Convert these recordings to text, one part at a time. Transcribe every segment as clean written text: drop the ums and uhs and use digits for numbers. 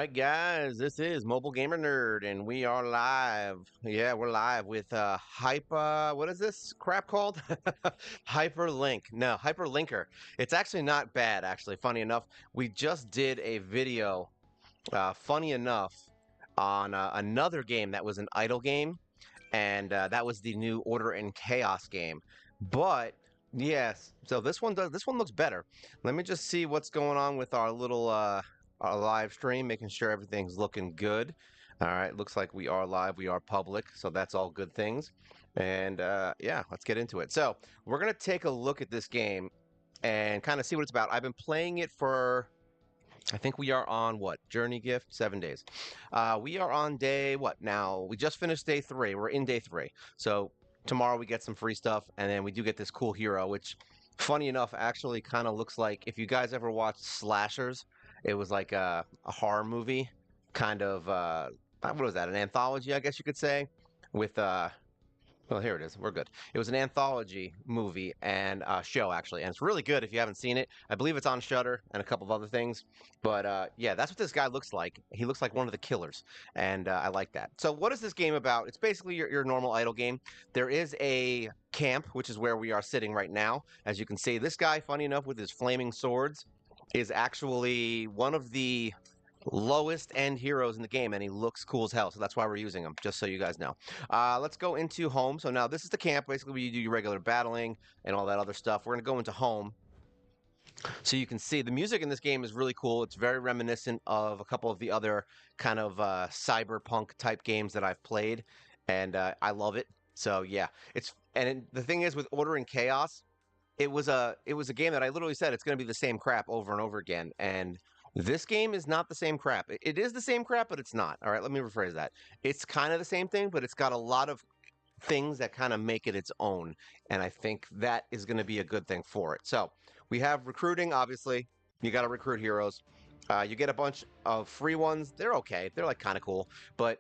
right, guys, this is Mobile Gamer Nerd, and we are live. Yeah, we're live with what is this crap called? Hyperlink. No, Hyperlinker. It's actually not bad, actually. Funny enough, we just did a video, funny enough, on another game that was an idle game, and that was the new Order and Chaos game. But yes, so this one looks better. Let me just see what's going on with our little our live stream, making sure everything's looking good. All right, looks like we are live, we are public, so that's all good things. And yeah, let's get into it. So we're gonna take a look at this game and kind of see what it's about. I've been playing it for I think we are on what? Journey gift, 7 days. We are on day what now? We just finished day three. We're in day three. So tomorrow we get some free stuff, and then we do get this cool hero, which, funny enough, actually kind of looks like if you guys ever watched slashers, it was like a horror movie, kind of. What was that? An anthology, I guess you could say, with well, here it is. We're good. It was an anthology movie and show, actually, and it's really good if you haven't seen it. I believe it's on Shudder and a couple of other things. But yeah, that's what this guy looks like. He looks like one of the killers, and I like that. So, what is this game about? It's basically your normal idle game. There is a camp, which is where we are sitting right now. As you can see, this guy, funny enough, with his flaming swords, is actually one of the lowest end heroes in the game, and he looks cool as hell, so that's why we're using him, just so you guys know. Let's go into home. So now this is the camp, basically, where you do your regular battling and all that other stuff. We're going to go into home, so you can see the music in this game is really cool. It's very reminiscent of a couple of the other kind of cyberpunk type games that I've played, and I love it. So yeah, the thing is, with Order and Chaos, it was a game that I literally said it's going to be the same crap over and over again, and this game is not the same crap. It is the same crap, but it's not. All right, let me rephrase that. It's kind of the same thing, but it's got a lot of things that kind of make it its own, and I think that is going to be a good thing for it. So we have recruiting. Obviously, you got to recruit heroes. You get a bunch of free ones. They're okay. They're like kind of cool, but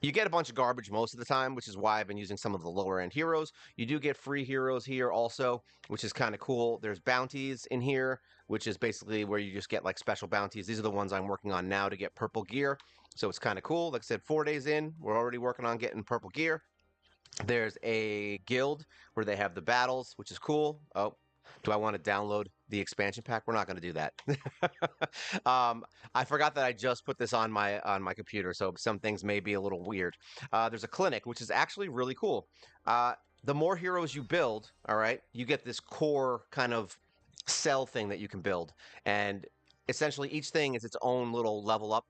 you get a bunch of garbage most of the time, which is why I've been using some of the lower end heroes. You do get free heroes here also, which is kind of cool. There's bounties in here, which is basically where you just get like special bounties. These are the ones I'm working on now to get purple gear. So it's kind of cool. Like I said, 4 days in, we're already working on getting purple gear. There's a guild where they have the battles, which is cool. Oh, do I want to download the expansion pack? We're not going to do that. I forgot that I just put this on my computer, so some things may be a little weird. There's a clinic, which is actually really cool. The more heroes you build, all right, you get this core kind of cell thing that you can build, and essentially each thing is its own little level up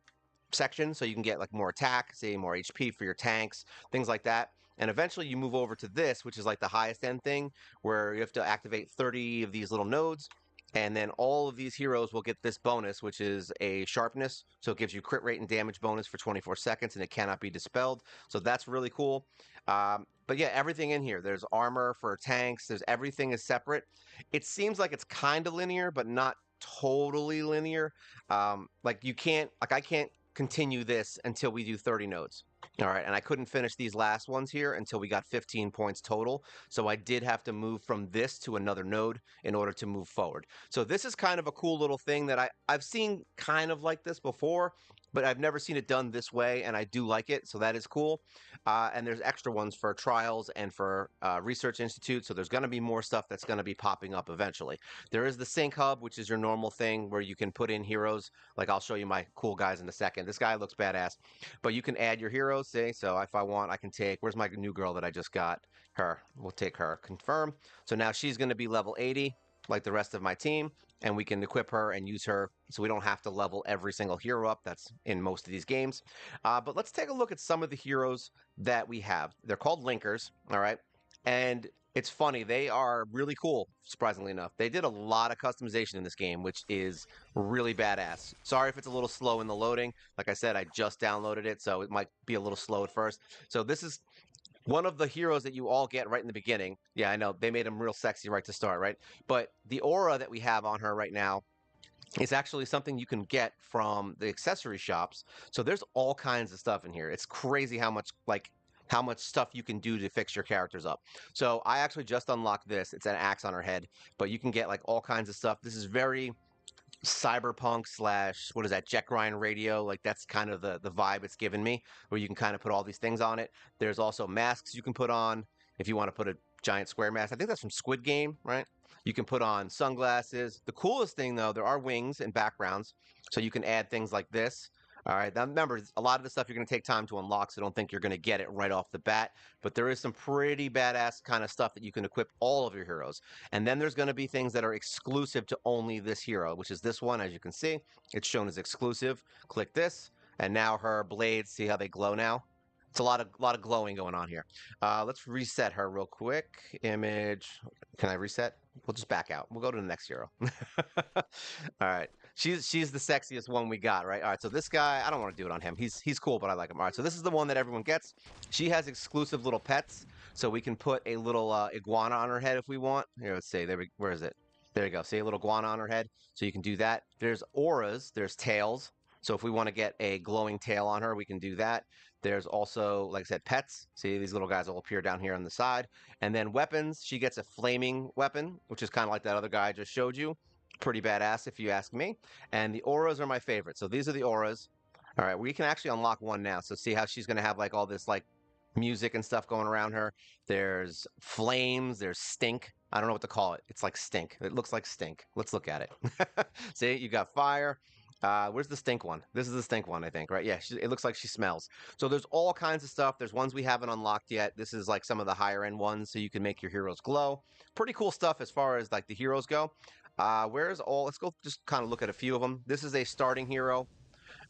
section, so you can get like more attack, say more HP for your tanks, things like that. And eventually you move over to this, which is like the highest end thing, where you have to activate 30 of these little nodes. And then all of these heroes will get this bonus, which is a sharpness. So it gives you crit rate and damage bonus for 24 seconds, and it cannot be dispelled. So that's really cool. But yeah, everything in here. There's armor for tanks. There's everything is separate. It seems like it's kind of linear, but not totally linear. Like I can't continue this until we do 30 nodes. All right, and I couldn't finish these last ones here until we got 15 points total. So I did have to move from this to another node in order to move forward. So this is kind of a cool little thing that I've seen kind of like this before, but I've never seen it done this way, and I do like it, so that is cool. And there's extra ones for trials and for research institute, so there's going to be more stuff that's going to be popping up eventually. There is the sync hub, which is your normal thing where you can put in heroes. Like I'll show you my cool guys in a second. This guy looks badass, but you can add your heroes. See, so if I want, I can take. Where's my new girl that I just got? Her. We'll take her. Confirm. So now she's going to be level 80, like the rest of my team, and we can equip her and use her, so we don't have to level every single hero up. That's in most of these games. But let's take a look at some of the heroes that we have. They're called linkers. All right, and it's funny, they are really cool, surprisingly enough. They did a lot of customization in this game, which is really badass. Sorry if it's a little slow in the loading. Like I said, I just downloaded it, so it might be a little slow at first. So this is one of the heroes that you all get right in the beginning. Yeah, I know, they made him real sexy right to start, right? But the aura that we have on her right now is actually something you can get from the accessory shops. So there's all kinds of stuff in here. It's crazy how much stuff you can do to fix your characters up. So I actually just unlocked this. It's an axe on her head, but you can get like all kinds of stuff. This is very cyberpunk slash what is that, jet grind radio. Like that's kind of the vibe it's given me, where you can kind of put all these things on it. There's also masks you can put on if you want to put a giant square mask. I think that's from Squid Game, right? You can put on sunglasses. The coolest thing though, there are wings and backgrounds, so you can add things like this. All right, now remember, a lot of the stuff you're going to take time to unlock, so don't think you're going to get it right off the bat. But there is some pretty badass kind of stuff that you can equip all of your heroes. And then there's going to be things that are exclusive to only this hero, which is this one. As you can see, it's shown as exclusive. Click this, and now her blades, see how they glow now? It's a lot of glowing going on here. Let's reset her real quick. Image. Can I reset? We'll just back out. We'll go to the next hero. All right. She's the sexiest one we got, right? All right. So this guy, I don't want to do it on him. He's cool, but I like him. All right. So this is the one that everyone gets. She has exclusive little pets, so we can put a little iguana on her head if we want. Here, let's see. Where is it? There you go. See a little iguana on her head, so you can do that. There's auras. There's tails. So if we want to get a glowing tail on her, we can do that. There's also, like I said, pets. See, these little guys will appear down here on the side. And then weapons. She gets a flaming weapon, which is kind of like that other guy I just showed you. Pretty badass, if you ask me. And the auras are my favorite. So these are the auras. All right, we can actually unlock one now. So see how she's going to have like all this like music and stuff going around her. There's flames. There's stink. I don't know what to call it. It's like stink. It looks like stink. Let's look at it. See, you got fire. Where's the stink one? This is the stink one, I think, right? Yeah, it looks like she smells. So there's all kinds of stuff. There's ones we haven't unlocked yet. This is like some of the higher end ones, so you can make your heroes glow. Pretty cool stuff as far as like the heroes go. Let's go just kind of look at a few of them. This is a starting hero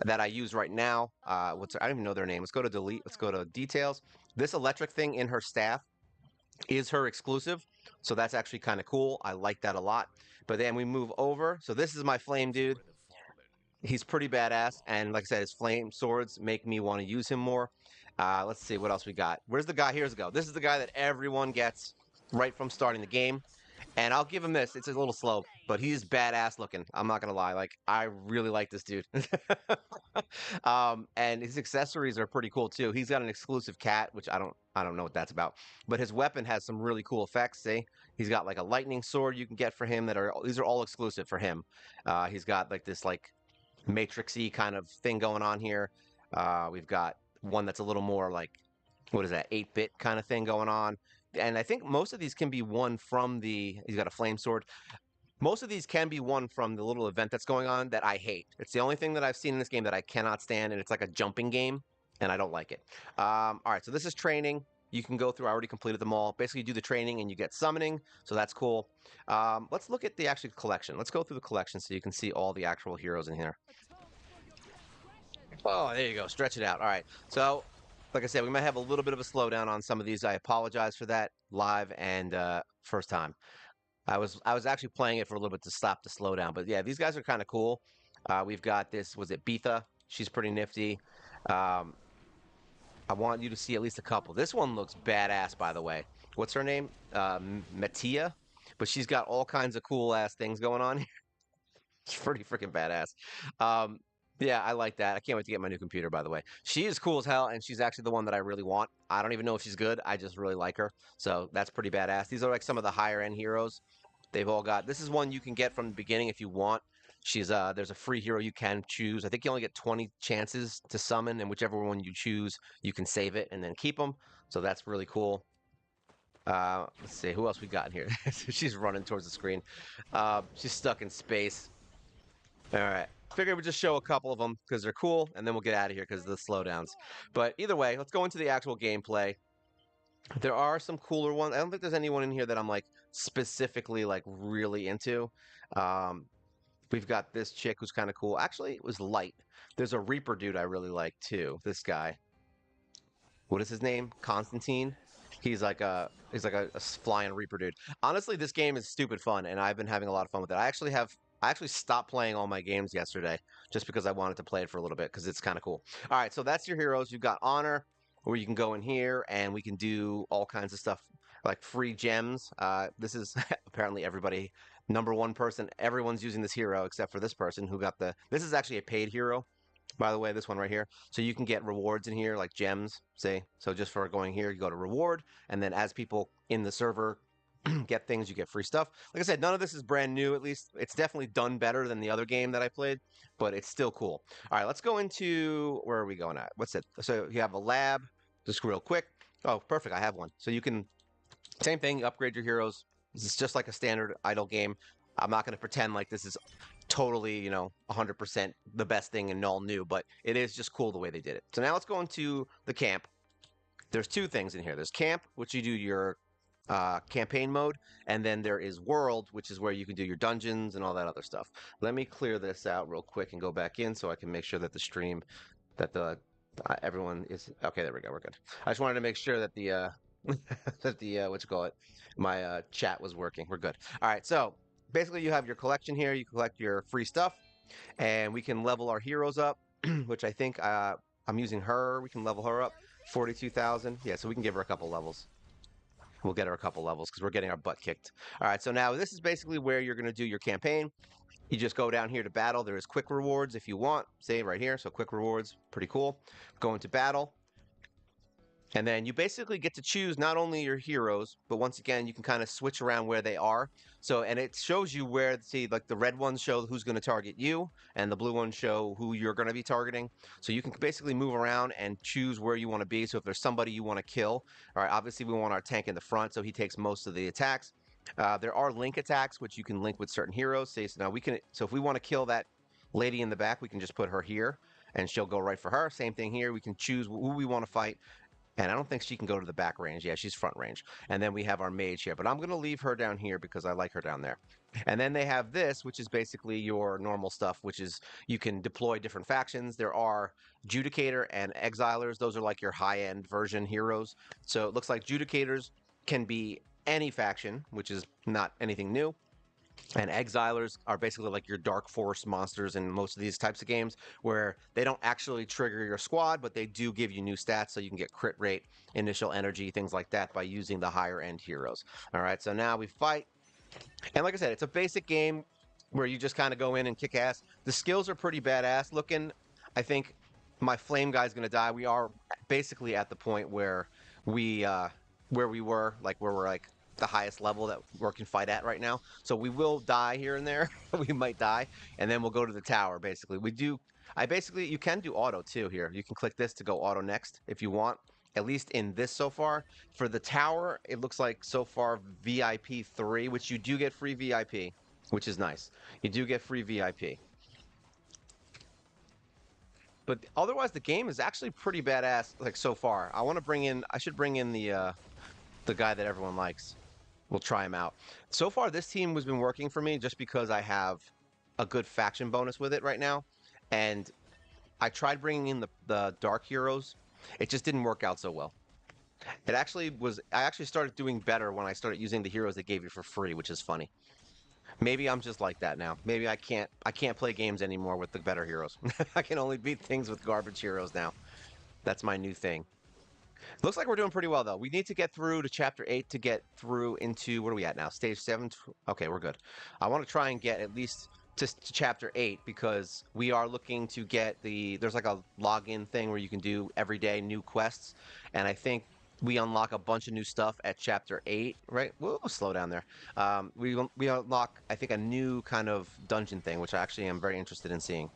that I use right now. I don't even know their name. Let's go to delete. Let's go to details. This electric thing in her staff is her exclusive. So that's actually kind of cool. I like that a lot. But then we move over. So this is my flame dude. He's pretty badass, and like I said, his flame swords make me want to use him more. Let's see what else we got. Where's the guy? Here's the go. This is the guy that everyone gets right from starting the game, and I'll give him this. It's a little slow, but he's badass looking. I'm not gonna lie. Like I really like this dude. And his accessories are pretty cool too. He's got an exclusive cat, which I don't know what that's about, but his weapon has some really cool effects. See, he's got like a lightning sword you can get for him. These are all exclusive for him. He's got like this like matrixy kind of thing going on here. We've got one that's a little more like, what is that, 8-bit kind of thing going on. And I think most of these can be won from he's got a flame sword. Most of these can be won from the little event that's going on that I hate. It's the only thing that I've seen in this game that I cannot stand, and it's like a jumping game, and I don't like it. All right, so this is training. You can go through, I already completed them all. Basically, you do the training and you get summoning, so that's cool. Let's look at the actual collection. Let's go through the collection so you can see all the actual heroes in here. Oh, there you go. Stretch it out. All right. So, like I said, we might have a little bit of a slowdown on some of these. I apologize for that, live and first time. I was actually playing it for a little bit to stop the slowdown, but yeah, these guys are kind of cool. We've got this. Was it Beetha? She's pretty nifty. Um, I want you to see at least a couple. This one looks badass, by the way. What's her name? Mattia, but she's got all kinds of cool ass things going on. It's pretty freaking badass. Um, yeah, I like that. I can't wait to get my new computer, by the way. She is cool as hell, and she's actually the one that I really want. I don't even know if she's good. I just really like her. So that's pretty badass. These are like some of the higher end heroes. They've all got, this is one you can get from the beginning if you want. There's a free hero you can choose. I think you only get 20 chances to summon, and whichever one you choose, you can save it and then keep them. So that's really cool. Let's see, who else we got in here? She's running towards the screen. She's stuck in space. All right. Figured we'd just show a couple of them because they're cool, and then we'll get out of here because of the slowdowns. But either way, let's go into the actual gameplay. There are some cooler ones. I don't think there's anyone in here that I'm like specifically like really into. Um, we've got this chick who's kind of cool. Actually, it was light. There's a Reaper dude I really like too. This guy. What is his name? Constantine. He's like a flying Reaper dude. Honestly, this game is stupid fun, and I've been having a lot of fun with it. I actually stopped playing all my games yesterday just because I wanted to play it for a little bit because it's kind of cool. All right, so that's your heroes. You've got Honor, where you can go in here and we can do all kinds of stuff like free gems. This is apparently everybody, number one person. Everyone's using this hero except for this person who got this is actually a paid hero, by the way, this one right here. So you can get rewards in here like gems, say. So just for going here, you go to reward, and then as people in the server get things, you get free stuff. Like I said, none of this is brand new, at least. It's definitely done better than the other game that I played, but it's still cool. All right, let's go into, where are we going at? What's it? So you have a lab, just real quick. Oh, perfect, I have one. So you can, same thing, upgrade your heroes. This is just like a standard idle game. I'm not going to pretend like this is totally, 100% the best thing and all new, but it is just cool the way they did it. So now let's go into the camp. There's two things in here. There's camp, which you do your campaign mode, and then there is world, which is where you can do your dungeons and all that other stuff. Let me clear this out real quick and go back in so I can make sure that the stream, that the everyone is okay. There we go. We're good. I just wanted to make sure that the that the what you call it, my chat was working. We're good. All right. So basically, you have your collection here. You collect your free stuff, and we can level our heroes up, which I think I'm using her. We can level her up 42,000. Yeah, so we can give her a couple levels. We'll get her a couple levels because we're getting our butt kicked. All right, so now this is basically where you're going to do your campaign. You just go down here to battle. There is quick rewards if you want. Say right here. So quick rewards, pretty cool. Go into battle. And then you basically get to choose not only your heroes, but once again, you can kind of switch around where they are. So, and it shows you where, see, like the red ones show who's going to target you, and the blue ones show who you're going to be targeting. So you can basically move around and choose where you want to be. So if there's somebody you want to kill, all right, obviously we want our tank in the front, so he takes most of the attacks. There are link attacks, which you can link with certain heroes. Say, so now we can, so if we want to kill that lady in the back, we can just put her here, and she'll go right for her. Same thing here. We can choose who we want to fight. And I don't think she can go to the back range. Yeah, she's front range. And then we have our mage here. But I'm going to leave her down here because I like her down there. And then they have this, which is basically your normal stuff, which is you can deploy different factions. There are Judicator and Exilers. Those are like your high-end version heroes. So it looks like Judicators can be any faction, which is not anything new. And Exilers are basically like your Dark Force monsters in most of these types of games, where they don't actually trigger your squad, but they do give you new stats, so you can get crit rate, initial energy, things like that by using the higher end heroes. All right, so now we fight. And like I said, it's a basic game where you just kind of go in and kick ass. The skills are pretty badass looking. I think my flame guy's going to die. We are basically at the point where we were, like where we're like the highest level that we can fight at right now. So we will die here and there. We might die, and then we'll go to the tower. Basically, we do. I basically you can do auto too here. You can click this to go auto next if you want. At least in this so far. For the tower, it looks like so far VIP 3, which you do get free VIP, which is nice. You do get free VIP. But otherwise, the game is actually pretty badass. Like so far, I want to bring in. I should bring in the guy that everyone likes. We'll try him out. So far, this team has been working for me just because I have a good faction bonus with it right now. And I tried bringing in the Dark Heroes. It just didn't work out so well. It actually was, I actually started doing better when I started using the heroes they gave you for free, which is funny. Maybe I'm just like that now. Maybe I can't play games anymore with the better heroes. I can only beat things with garbage heroes now. That's my new thing. Looks like we're doing pretty well, though. We need to get through to chapter 8 to get through into, what are we at now? Stage 7? Okay, we're good. I want to try and get at least to chapter 8 because we are looking to get there's like a login thing where you can do everyday new quests. And I think we unlock a bunch of new stuff at chapter 8, right? Whoa, slow down there. We unlock, I think, a new kind of dungeon thing, which I actually am very interested in seeing.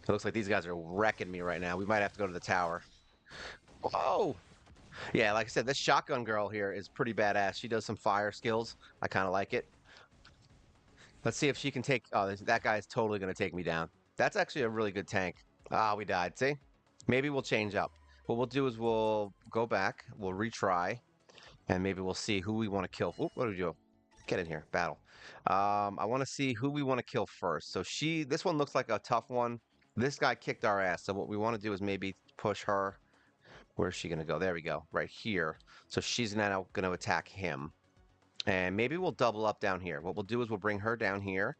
It looks like these guys are wrecking me right now. We might have to go to the tower. Whoa! Yeah, like I said, this shotgun girl here is pretty badass. She does some fire skills. I kind of like it. Let's see if she can take... Oh, that guy is totally going to take me down. That's actually a really good tank. Ah, we died. See? Maybe we'll change up. What we'll do is we'll go back. We'll retry. And maybe we'll see who we want to kill. Oop, what do we do? Get in here. Battle. I want to see who we want to kill first. So this one looks like a tough one. This guy kicked our ass. So what we want to do is maybe push her. Where's she going to go? There we go. Right here. So she's now going to attack him. And maybe we'll double up down here. What we'll do is we'll bring her down here.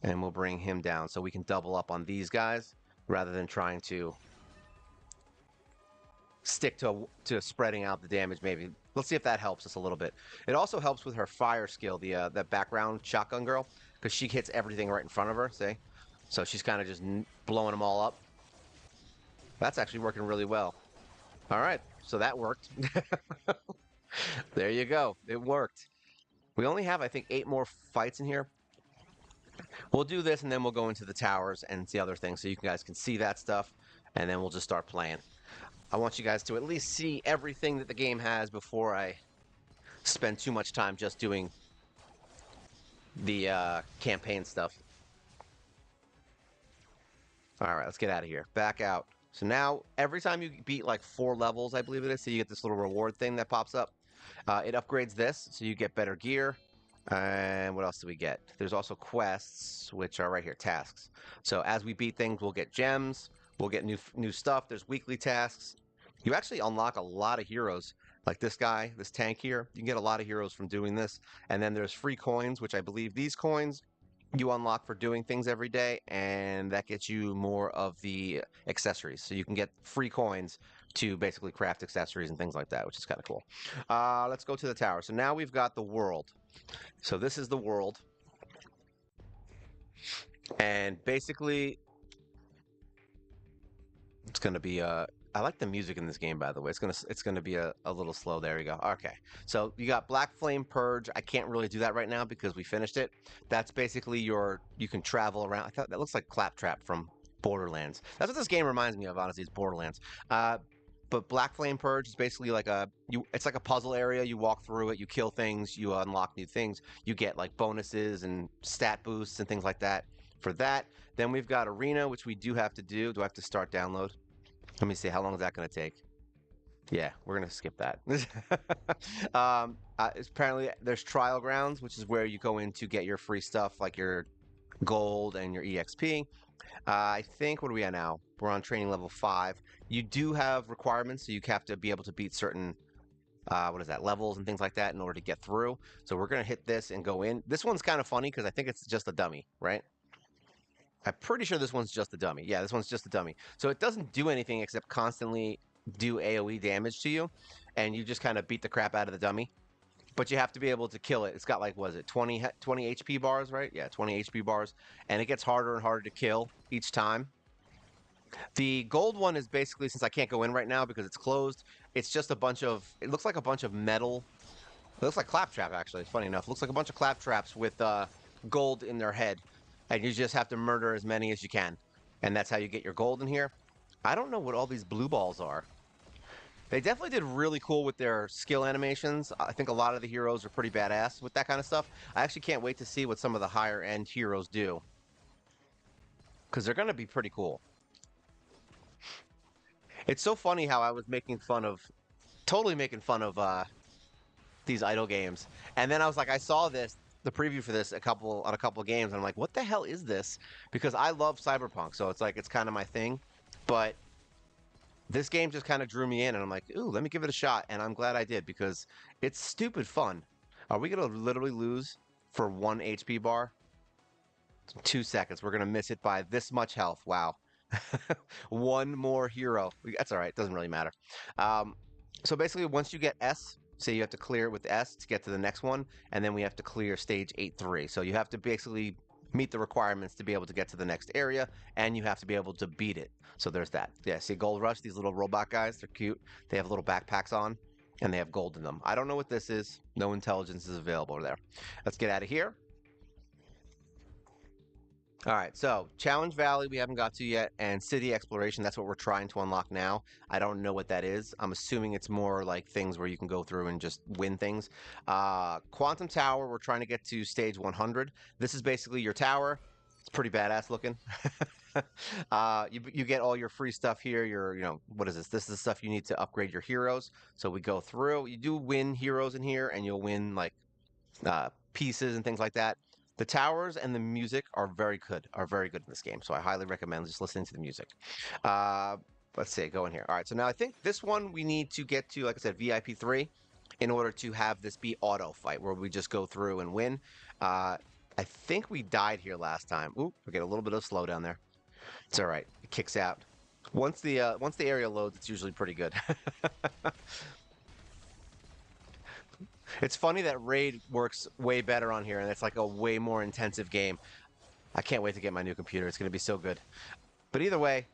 And we'll bring him down. So we can double up on these guys. Rather than trying to stick to spreading out the damage maybe. Let's see if that helps us a little bit. It also helps with her fire skill. That background shotgun girl. Because she hits everything right in front of her. See? So she's kind of just blowing them all up. That's actually working really well. All right, so that worked. There you go. It worked. We only have, I think, 8 more fights in here. We'll do this, and then we'll go into the towers and see other things so you guys can see that stuff, and then we'll just start playing. I want you guys to at least see everything that the game has before I spend too much time just doing the campaign stuff. All right, let's get out of here. Back out. So now, every time you beat like 4 levels, I believe it is, so you get this little reward thing that pops up. It upgrades this, so you get better gear. And what else do we get? There's also quests, which are right here, tasks. So as we beat things, we'll get gems, we'll get new stuff. There's weekly tasks. You actually unlock a lot of heroes, like this guy, this tank here. You can get a lot of heroes from doing this. And then there's free coins, which I believe these coins you unlock for doing things every day, and that gets you more of the accessories. So you can get free coins to basically craft accessories and things like that, which is kind of cool. Let's go to the tower. So now we've got the world. So this is the world. And basically, it's going to be I like the music in this game, by the way. It's gonna be a little slow. There you go. Okay. So you got Black Flame Purge. I can't really do that right now because we finished it. That's basically you can travel around. I thought that looks like Claptrap from Borderlands. That's what this game reminds me of, honestly, is Borderlands. But Black Flame Purge is basically like it's like a puzzle area. You walk through it, you kill things, you unlock new things. You get like bonuses and stat boosts and things like that for that. Then we've got Arena, which we do have to do. Do I have to start download? Let me see, how long is that going to take? Yeah, we're going to skip that. Apparently, there's Trial Grounds, which is where you go in to get your free stuff, like your gold and your EXP. I think, what are we at now? We're on training level 5. You do have requirements, so you have to be able to beat certain, levels and things like that in order to get through. So we're going to hit this and go in. This one's kind of funny because I think it's just a dummy, right? I'm pretty sure this one's just a dummy. Yeah, this one's just a dummy. So it doesn't do anything except constantly do AoE damage to you, and you just kind of beat the crap out of the dummy. But you have to be able to kill it. It's got like, was it 20 HP bars, right? Yeah, 20 HP bars. And it gets harder and harder to kill each time. The gold one is basically, since I can't go in right now because it's closed, it's just a bunch of, it looks like a bunch of metal. It looks like Claptrap, actually. Funny enough. It looks like a bunch of Claptraps with gold in their head. And you just have to murder as many as you can. And that's how you get your gold in here. I don't know what all these blue balls are. They definitely did really cool with their skill animations. I think a lot of the heroes are pretty badass with that kind of stuff. I actually can't wait to see what some of the higher end heroes do, because they're going to be pretty cool. It's so funny how I was totally making fun of these idle games. And then I was like, I saw the preview for this on a couple of games, and I'm like, what the hell is this? Because I love Cyberpunk, so it's like, it's kind of my thing. But this game just kind of drew me in, and I'm like, ooh, let me give it a shot. And I'm glad I did, because it's stupid fun. Are we going to literally lose for 1 HP bar? 2 seconds. We're going to miss it by this much health. Wow. One more hero. That's all right. Doesn't really matter. So basically, once you get S, say you have to clear it with S to get to the next one, and then we have to clear stage 8-3. So you have to basically meet the requirements to be able to get to the next area, and you have to be able to beat it. So there's that. Yeah, see Gold Rush, these little robot guys, they're cute. They have little backpacks on, and they have gold in them. I don't know what this is. No intelligence is available there. Let's get out of here. All right, so Challenge Valley we haven't got to yet, and City Exploration, that's what we're trying to unlock now. I don't know what that is. I'm assuming it's more like things where you can go through and just win things. Quantum Tower, we're trying to get to stage 100. This is basically your tower. It's pretty badass looking. You get all your free stuff here. What is this? This is the stuff you need to upgrade your heroes. So we go through. You do win heroes in here, and you'll win like pieces and things like that. The towers and the music are very good in this game. So I highly recommend just listening to the music. Let's see, go in here. All right, so now I think this one we need to get to, like I said, VIP 3 in order to have this be auto fight where we just go through and win. I think we died here last time. Oop, we get a little bit of slowdown there. It's all right. It kicks out. Once the area loads, it's usually pretty good. It's funny that Raid works way better on here, and it's like a way more intensive game. I can't wait to get my new computer. It's going to be so good. But either way,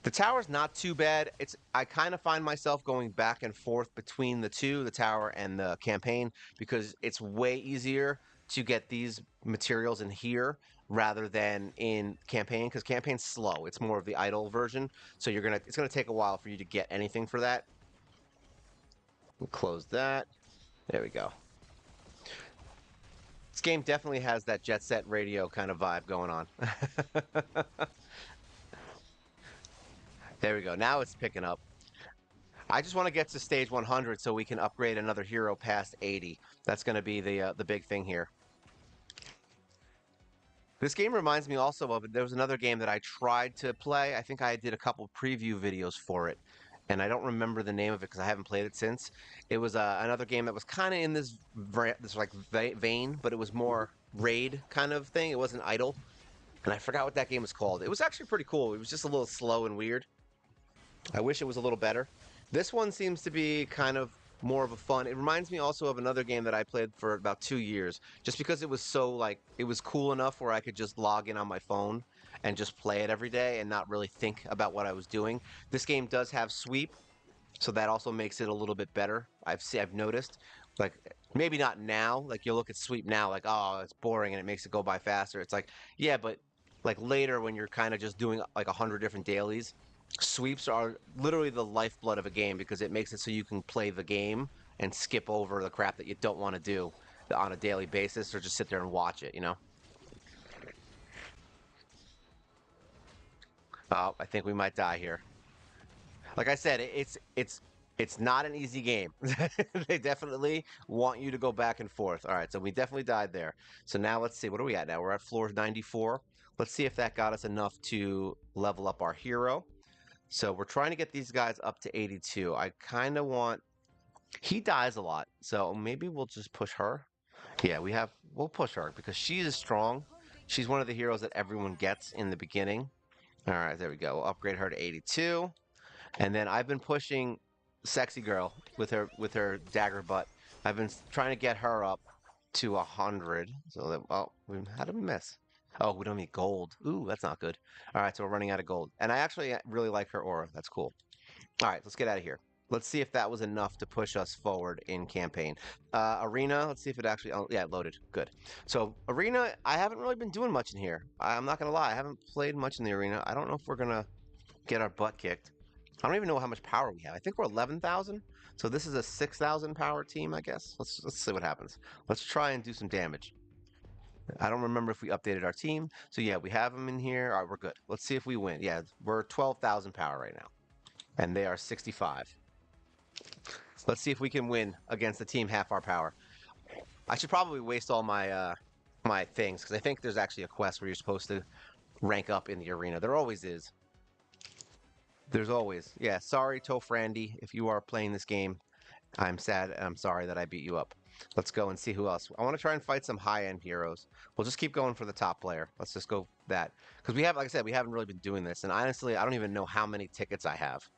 The tower's not too bad. It's I kind of find myself going back and forth between the two, the tower and the campaign, because it's way easier to get these materials in here rather than in campaign, because campaign's slow. It's more of the idle version. So it's gonna take a while for you to get anything for that. We'll close that. There we go. This game definitely has that Jet Set Radio kind of vibe going on. There we go. Now it's picking up. I just want to get to stage 100 so we can upgrade another hero past 80. That's going to be the big thing here. This game reminds me also of there was another game that I tried to play. I think I did a couple preview videos for it, and I don't remember the name of it because I haven't played it since. It was another game that was kind of in this like vein, but it was more raid kind of thing. It wasn't idle, and I forgot what that game was called. It was actually pretty cool. It was just a little slow and weird. I wish it was a little better. This one seems to be kind of more of a fun. It reminds me also of another game that I played for about 2 years, just because it was so like it was cool enough where I could just log in on my phone and just play it every day and not really think about what I was doing. This game does have sweep, so that also makes it a little bit better. I've noticed, like maybe not now. Like you look at sweep now, like oh it's boring and it makes it go by faster. It's like yeah, but like later when you're kind of just doing like 100 different dailies, sweeps are literally the lifeblood of a game because it makes it so you can play the game and skip over the crap that you don't want to do on a daily basis or just sit there and watch it, you know? Oh, I think we might die here. Like I said, it's not an easy game. They definitely want you to go back and forth. All right, so we definitely died there. So now let's see, what are we at now? We're at floor 94. Let's see if that got us enough to level up our hero. So we're trying to get these guys up to 82. I kind of want... He dies a lot, so maybe we'll just push her. Yeah, we'll push her because she is strong. She's one of the heroes that everyone gets in the beginning. All right, there we go. We'll upgrade her to 82. And then I've been pushing Sexy Girl with her dagger butt. I've been trying to get her up to 100. So that, well, how did we miss? Oh, we don't need gold. Ooh, that's not good. All right, so we're running out of gold. And I actually really like her aura. That's cool. All right, let's get out of here. Let's see if that was enough to push us forward in campaign. Arena, let's see if it actually... Oh, yeah, it loaded. Good. So, Arena, I haven't really been doing much in here. I'm not going to lie. I haven't played much in the Arena. I don't know if we're going to get our butt kicked. I don't even know how much power we have. I think we're 11,000. So this is a 6,000 power team, I guess. Let's see what happens. Let's try and do some damage. I don't remember if we updated our team. So yeah, we have them in here. All right, we're good. Let's see if we win. Yeah, we're 12,000 power right now. And they are 65. Let's see if we can win against the team half our power. I should probably waste all my my things because I think there's actually a quest where you're supposed to rank up in the arena. There always is. There's always. Yeah, sorry, Tofrandy, if you are playing this game. I'm sad and I'm sorry that I beat you up. Let's go and see who else. I want to try and fight some high-end heroes. We'll just keep going for the top player. Let's just go that. Because we have, like I said, we haven't really been doing this. And honestly, I don't even know how many tickets I have.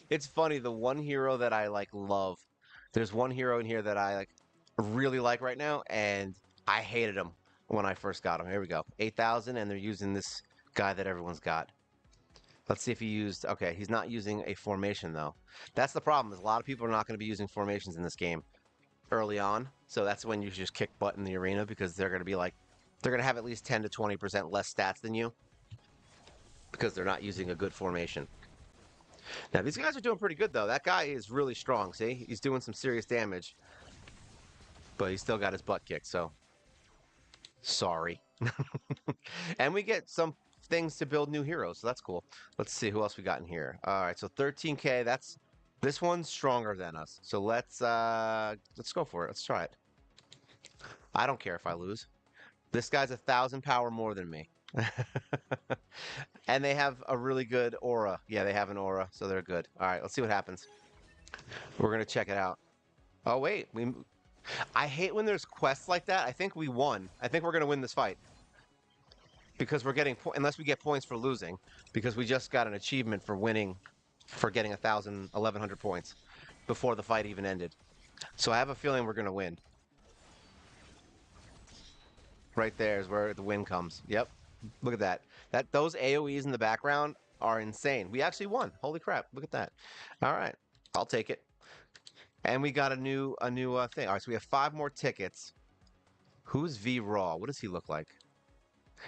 It's funny, the one hero that I like love. There's one hero in here that I like really like right now, and I hated him when I first got him. Here we go. 8,000, and they're using this guy that everyone's got. Let's see if he used... Okay, he's not using a formation, though. That's the problem, is a lot of people are not going to be using formations in this game early on. So that's when you just kick butt in the arena, because they're going to be like... They're going to have at least 10 to 20% less stats than you, because they're not using a good formation. Now, these guys are doing pretty good, though. That guy is really strong, see? He's doing some serious damage. But he's still got his butt kicked, so... Sorry. And we get some things to build new heroes, so that's cool. Let's see who else we got in here. All right, so 13K, that's... This one's stronger than us, so let's go for it. Let's try it. I don't care if I lose. This guy's 1,000 power more than me. And they have a really good aura. Yeah, they have an aura, so they're good. All right, let's see what happens. We're gonna check it out. Oh wait, I hate when there's quests like that. I think we won. I think we're gonna win this fight because we're getting unless we get points for losing, because we just got an achievement for winning, for getting 1,100 points before the fight even ended. So I have a feeling we're gonna win. Right there is where the wind comes. Yep. Look at that. Those AoEs in the background are insane. We actually won. Holy crap. Look at that. All right. I'll take it. And we got a new thing. All right, so we have 5 more tickets. Who's V Raw? What does he look like?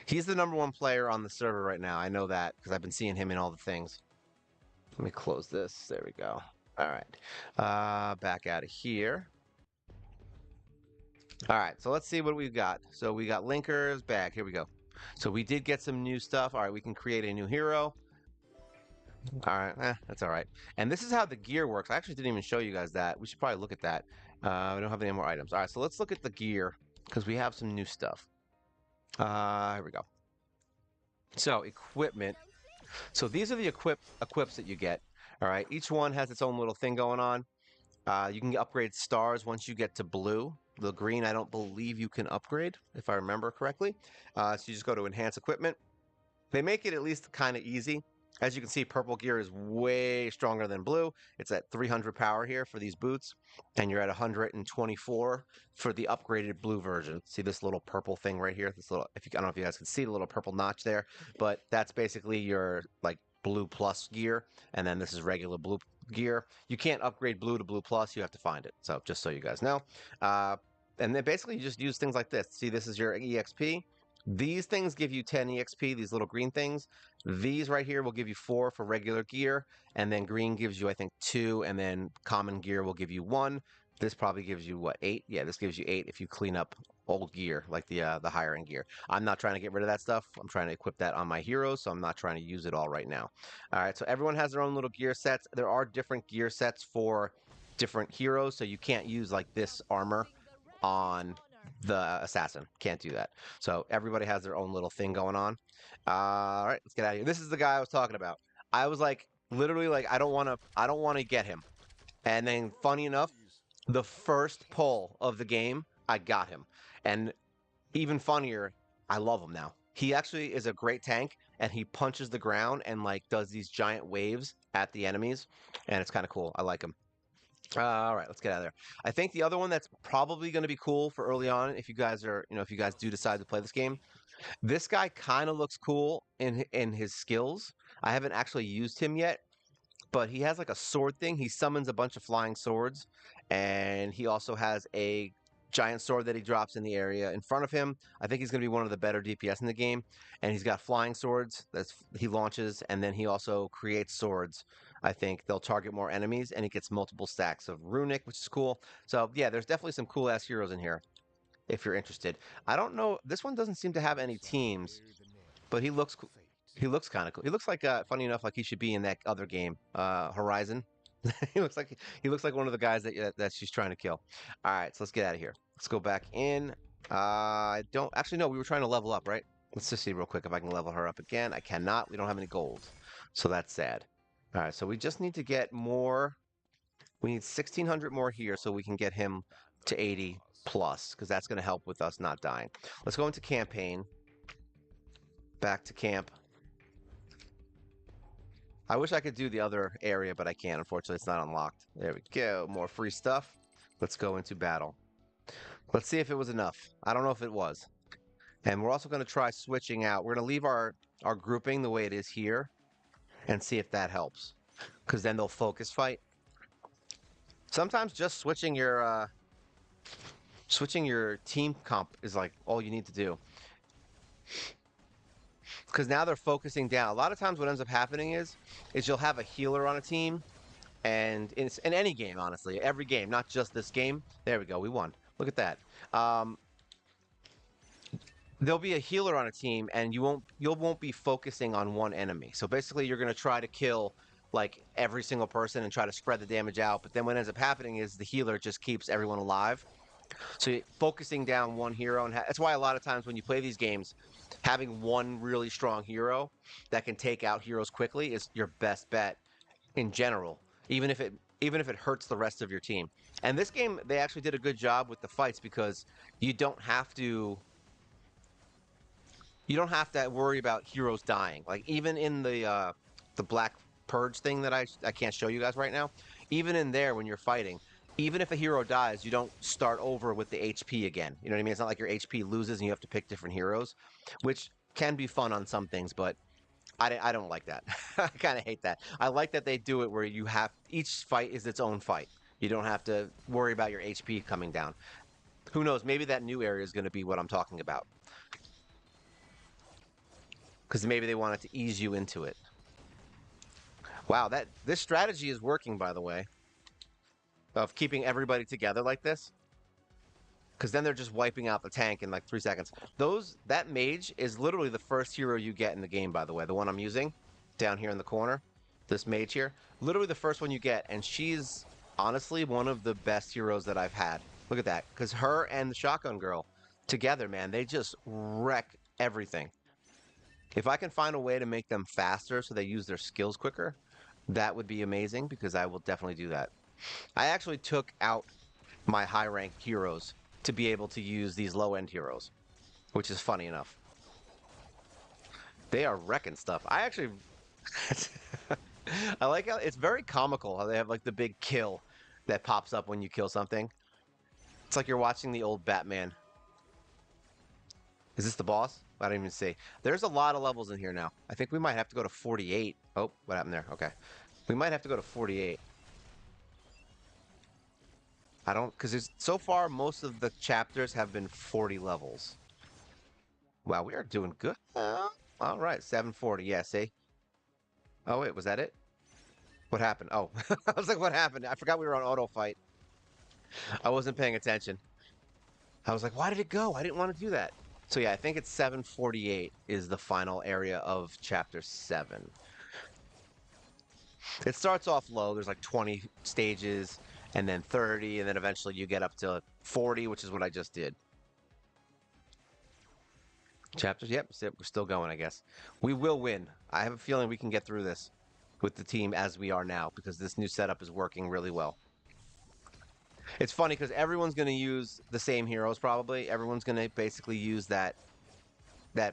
He's the number 1 player on the server right now. I know that because I've been seeing him in all the things. Let me close this. There we go. All right. Back out of here. All right, so let's see what we've got. So we got linkers back. Here we go. So we did get some new stuff. All right, we can create a new hero. All right, that's all right. And this is how the gear works. I actually didn't even show you guys that. We should probably look at that. We don't have any more items. All right, so let's look at the gear because we have some new stuff. Here we go. So equipment. So these are the equips that you get. All right, each one has its own little thing going on. You can upgrade stars once you get to blue. The green, I don't believe you can upgrade, if I remember correctly. So you just go to enhance equipment. They make it at least kind of easy. As you can see, purple gear is way stronger than blue. It's at 300 power here for these boots, and you're at 124 for the upgraded blue version. See this little purple thing right here? This little, I don't know if you guys can see the little purple notch there, but that's basically your like blue plus gear, and then this is regular blue gear. You can't upgrade blue to blue plus. You have to find it. So just so you guys know. And then basically you just use things like this. See, this is your EXP. These things give you 10 EXP, these little green things. These right here will give you 4 for regular gear, and then green gives you, I think, 2, and then common gear will give you 1. This probably gives you, what, 8? Yeah, this gives you 8 if you clean up old gear, like the higher end gear. I'm not trying to get rid of that stuff. I'm trying to equip that on my heroes, so I'm not trying to use it all right now. All right, so everyone has their own little gear sets. There are different gear sets for different heroes, so you can't use, like, this armor on the assassin. Can't do that. So everybody has their own little thing going on. All right, let's get out of here. This is the guy I was talking about. I was like, literally, like, I don't want to get him. And then, funny enough, the first pull of the game, I got him. And even funnier, I love him now. He actually is a great tank, and he punches the ground and like does these giant waves at the enemies, and it's kind of cool. I like him. All right, let's get out of there. I think the other one that's probably going to be cool for early on, if you guys are, if you guys do decide to play this game, this guy kind of looks cool in his skills. I haven't actually used him yet, but he has like a sword thing. He summons a bunch of flying swords, and he also has a giant sword that he drops in the area in front of him. I think he's going to be one of the better DPS in the game, and he's got flying swords that he launches, and then he also creates swords. I think they'll target more enemies, and he gets multiple stacks of runic, which is cool. So yeah, there's definitely some cool ass heroes in here if you're interested. I don't know. This one doesn't seem to have any teams, but he looks cool. He looks kind of cool. He looks like, funny enough, like he should be in that other game, Horizon. he looks like one of the guys that she's trying to kill. All right, so let's get out of here. Let's go back in. I don't actually no. We were trying to level up, right? Let's just see real quick if I can level her up again. I cannot. We don't have any gold, so that's sad. All right, so we just need to get more. We need 1,600 more here so we can get him to 80 plus, because that's going to help with us not dying. Let's go into campaign. Back to camp. I wish I could do the other area, but I can't. Unfortunately, it's not unlocked. There we go. More free stuff. Let's go into battle. Let's see if it was enough. I don't know if it was. And we're also going to try switching out. We're going to leave our grouping the way it is here and see if that helps. Because then they'll focus fight. Sometimes just switching your team comp is like all you need to do. Because now they're focusing down. A lot of times what ends up happening is you'll have a healer on a team, and in any game, honestly, every game, not just this game. There we go, we won. Look at that. There'll be a healer on a team, and you won't be focusing on one enemy. So basically, you're going to try to kill like every single person and try to spread the damage out. But then what ends up happening is the healer just keeps everyone alive. So focusing down one hero, and that's why a lot of times when you play these games, having one really strong hero that can take out heroes quickly is your best bet in general, even if it hurts the rest of your team. And this game, they actually did a good job with the fights because you don't have to worry about heroes dying. Like even in the Black Purge thing that I can't show you guys right now, even in there when you're fighting, even if a hero dies, you don't start over with the HP again. You know what I mean? It's not like your HP loses and you have to pick different heroes, which can be fun on some things, but I don't like that. I kind of hate that. I like that they do it where you have each fight is its own fight. You don't have to worry about your HP coming down. Who knows? Maybe that new area is going to be what I'm talking about because maybe they wanted to ease you into it. Wow, that this strategy is working, by the way, of keeping everybody together like this. Because then they're just wiping out the tank in like 3 seconds. That mage is literally the first hero you get in the game, by the way. The one I'm using down here in the corner, this mage here, literally the first one you get, and she's honestly one of the best heroes that I've had. Look at that, because her and the shotgun girl together, man, they just wreck everything. If I can find a way to make them faster so they use their skills quicker, that would be amazing because I will definitely do that. I actually took out my high rank heroes to be able to use these low end heroes, which is funny enough. They are wrecking stuff. I actually, I like how it's very comical how they have like the big kill that pops up when you kill something. It's like you're watching the old Batman. Is this the boss? I don't even see. There's a lot of levels in here now. I think we might have to go to 48. Oh, what happened there? Okay. We might have to go to 48. I don't, because so far most of the chapters have been 40 levels. Wow, we are doing good. All right, 740. Yeah, see? Oh, wait, was that it? What happened? Oh, I was like, what happened? I forgot we were on auto fight. I wasn't paying attention. I was like, why did it go? I didn't want to do that. So yeah, I think it's 748 is the final area of chapter 7. It starts off low. There's like 20 stages and then 30, and then eventually you get up to 40, which is what I just did. Chapters, yep, we're still going, I guess. We will win. I have a feeling we can get through this with the team as we are now because this new setup is working really well. It's funny because everyone's going to use the same heroes probably. Everyone's going to basically use that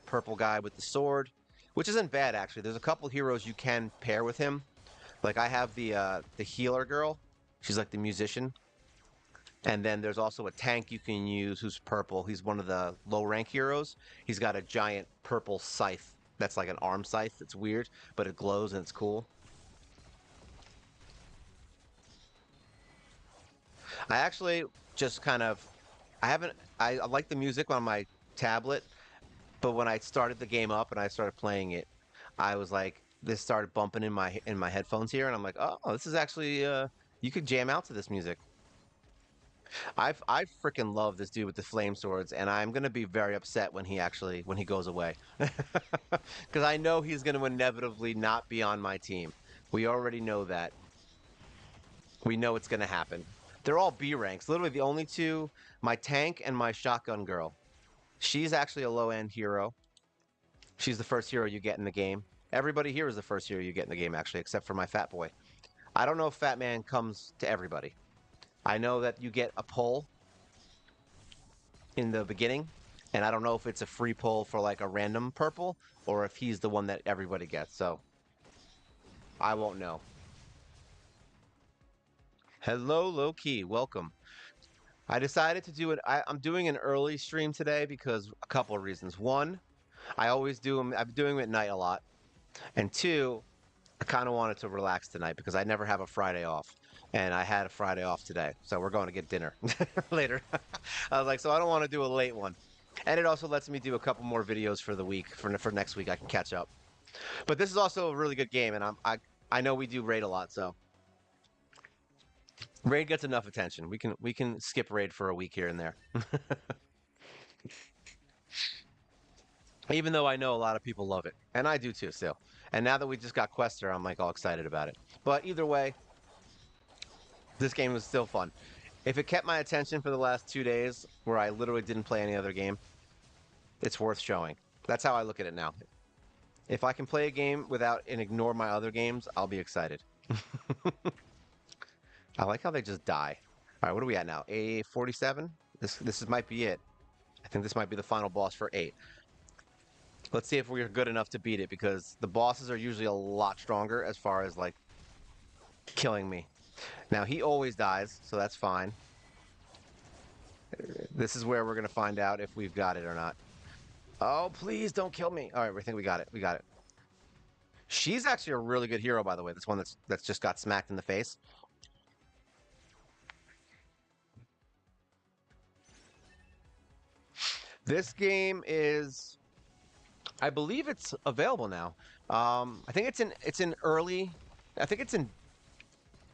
purple guy with the sword, which isn't bad actually. There's a couple heroes you can pair with him. Like I have the healer girl. She's like the musician. And then there's also a tank you can use who's purple. He's one of the low rank heroes. He's got a giant purple scythe that's like an arm scythe. It's weird, but it glows and it's cool. I actually just kind of I like the music on my tablet, but when I started the game up and I started playing it, I was like this started bumping in my headphones here and I'm like, "Oh, this is actually you could jam out to this music." I freaking love this dude with the flame swords, and I'm gonna be very upset when he goes away, because I know he's gonna inevitably not be on my team. We already know that. We know it's gonna happen. They're all B ranks. Literally, the only two, my tank and my shotgun girl. She's actually a low end hero. She's the first hero you get in the game. Everybody here is the first hero you get in the game, actually, except for my fat boy. I don't know if Fat Man comes to everybody. I know that you get a pull in the beginning, and I don't know if it's a free pull for like a random purple or if he's the one that everybody gets. So I won't know. Hello, low key. Welcome. I decided to do it. I'm doing an early stream today because a couple of reasons. One, I always do them. I'm doing them at night a lot, and two, I kind of wanted to relax tonight because I never have a Friday off. And I had a Friday off today. So we're going to get dinner later. I was like, so I don't want to do a late one. And it also lets me do a couple more videos for the week. For next week, I can catch up. But this is also a really good game. And I know we do raid a lot. So raid gets enough attention. We can skip raid for a week here and there. Even though I know a lot of people love it. And I do too still. And now that we just got Quester, I'm like all excited about it. But either way, this game was still fun. If it kept my attention for the last 2 days, where I literally didn't play any other game, it's worth showing. That's how I look at it now. If I can play a game without and ignore my other games, I'll be excited. I like how they just die. All right, what are we at now? A47? Might be it. I think this might be the final boss for 8. Let's see if we're good enough to beat it because the bosses are usually a lot stronger as far as like killing me. Now he always dies, so that's fine. This is where we're gonna find out if we've got it or not. Oh, please don't kill me. All right, we think we got it. We got it. She's actually a really good hero, by the way. This one that's just got smacked in the face. This game is, I believe it's available now. I think it's in early. I think it's in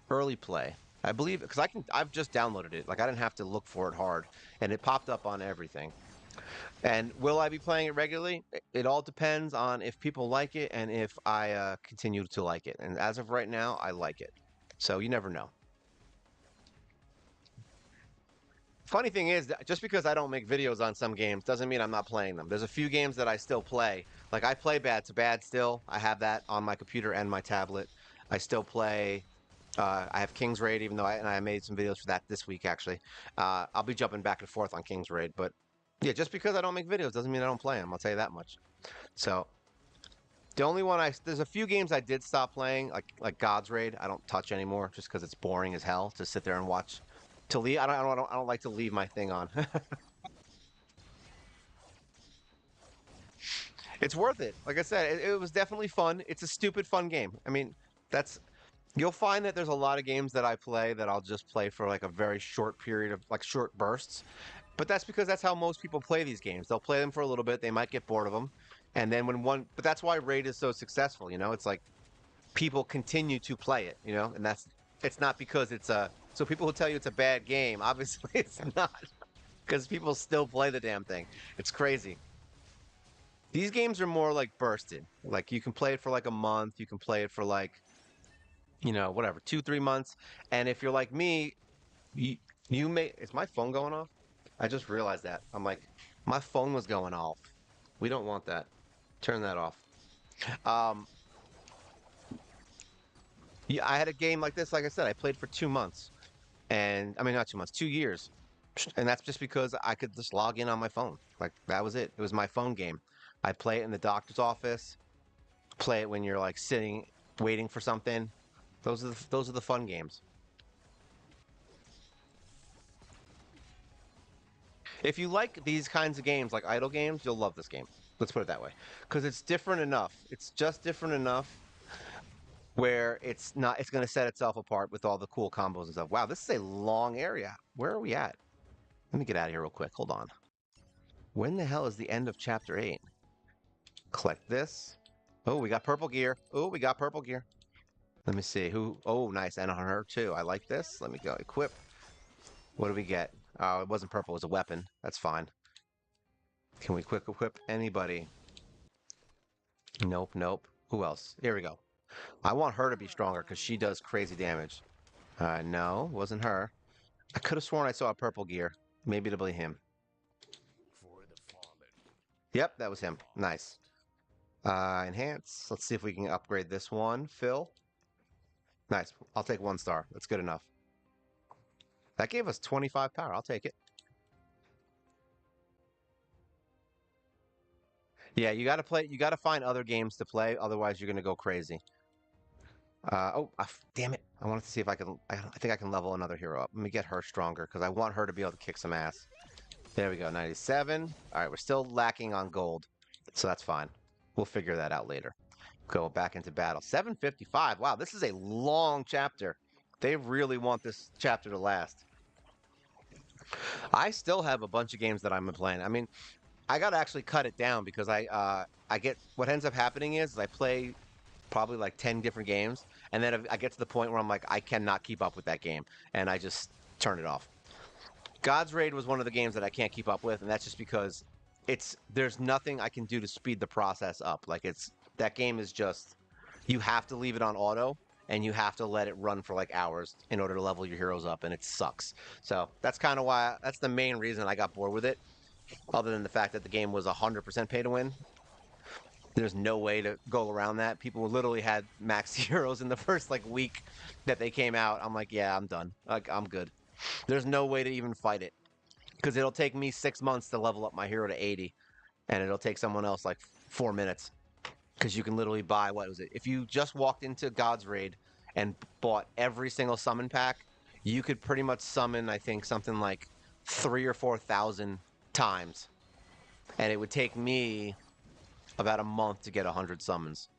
early play. I believe because I've just downloaded it. Like I didn't have to look for it hard, and it popped up on everything. And will I be playing it regularly? It all depends on if people like it and if I continue to like it. And as of right now, I like it. So you never know. Funny thing is, that just because I don't make videos on some games doesn't mean I'm not playing them. There's a few games that I still play. Like I play Bad to Bad still. I have that on my computer and my tablet. I still play. I have King's Raid, even though I made some videos for that this week actually. I'll be jumping back and forth on King's Raid, but yeah, just because I don't make videos doesn't mean I don't play them. I'll tell you that much. So the only one there's a few games I did stop playing, like God's Raid. I don't touch anymore just because it's boring as hell to sit there and watch. To leave, I don't like to leave my thing on. It's worth it. Like I said, it was definitely fun. It's a stupid fun game. I mean, that's you'll find that there's a lot of games that I play that I'll just play for like a very short period of like short bursts. But that's because that's how most people play these games. They'll play them for a little bit, they might get bored of them, and then but that's why Raid is so successful, you know? It's like people continue to play it, you know? And it's not because it's a so people who tell you it's a bad game, obviously it's not because people still play the damn thing. It's crazy. These games are more like bursted. Like you can play it for like a month, you can play it for like, whatever, 2, 3 months. And if you're like me, you, you may, is my phone going off? I just realized that. I'm like, my phone was going off. We don't want that. Turn that off. Um, yeah, I had a game like this. Like I said, I played for 2 months, and I mean not 2 months, 2 years, and that's just because I could just log in on my phone. Like that was it. It was my phone game. I play it in the doctor's office. Play it when you're like sitting, waiting for something. Those are the fun games. If you like these kinds of games, like idle games, you'll love this game. Let's put it that way, because it's different enough. It's just different enough where it's not. It's going to set itself apart with all the cool combos and stuff. Wow, this is a long area. Where are we at? Let me get out of here real quick. Hold on. When the hell is the end of chapter 8? Collect this. Oh, we got purple gear. Oh, we got purple gear. Let me see who. Oh, nice, and on her too. I like this. Let me go equip. What do we get? Oh, it wasn't purple. It was a weapon. That's fine. Can we quick equip anybody? Nope, nope. Who else? Here we go. I want her to be stronger because she does crazy damage. No, wasn't her. I could have sworn I saw a purple gear. Maybe it'll be him. Yep, that was him. Nice. Enhance. Let's see if we can upgrade this one. Phil. Nice. I'll take 1 star. That's good enough. That gave us 25 power. I'll take it. Yeah, you got to play. You got to find other games to play. Otherwise, you're going to go crazy. Oh, damn it. I wanted to see if I can. I think I can level another hero up. Let me get her stronger because I want her to be able to kick some ass. There we go. 97. All right, we're still lacking on gold. So that's fine. We'll figure that out later. Go back into battle. 755. Wow, this is a long chapter. They really want this chapter to last. I still have a bunch of games that I'm playing. I mean, I got to actually cut it down because I get what ends up happening is I play probably like 10 different games, and then I get to the point where I'm like I cannot keep up with that game, and I just turn it off. God's Raid was one of the games that I can't keep up with, and that's just because there's nothing I can do to speed the process up. Like that game is just you have to leave it on auto and you have to let it run for like hours in order to level your heroes up, and it sucks. So that's kind of why that's the main reason I got bored with it. Other than the fact that the game was 100% pay to win, there's no way to go around that. People literally had max heroes in the first like week that they came out. I'm like, yeah, I'm done. Like I'm good. There's no way to even fight it because it'll take me 6 months to level up my hero to 80, and it'll take someone else like 4 minutes because you can literally buy what was it? If you just walked into God's Raid and bought every single summon pack, you could pretty much summon, I think, something like 3 or 4 thousand times, and it would take me about a month to get 100 summons.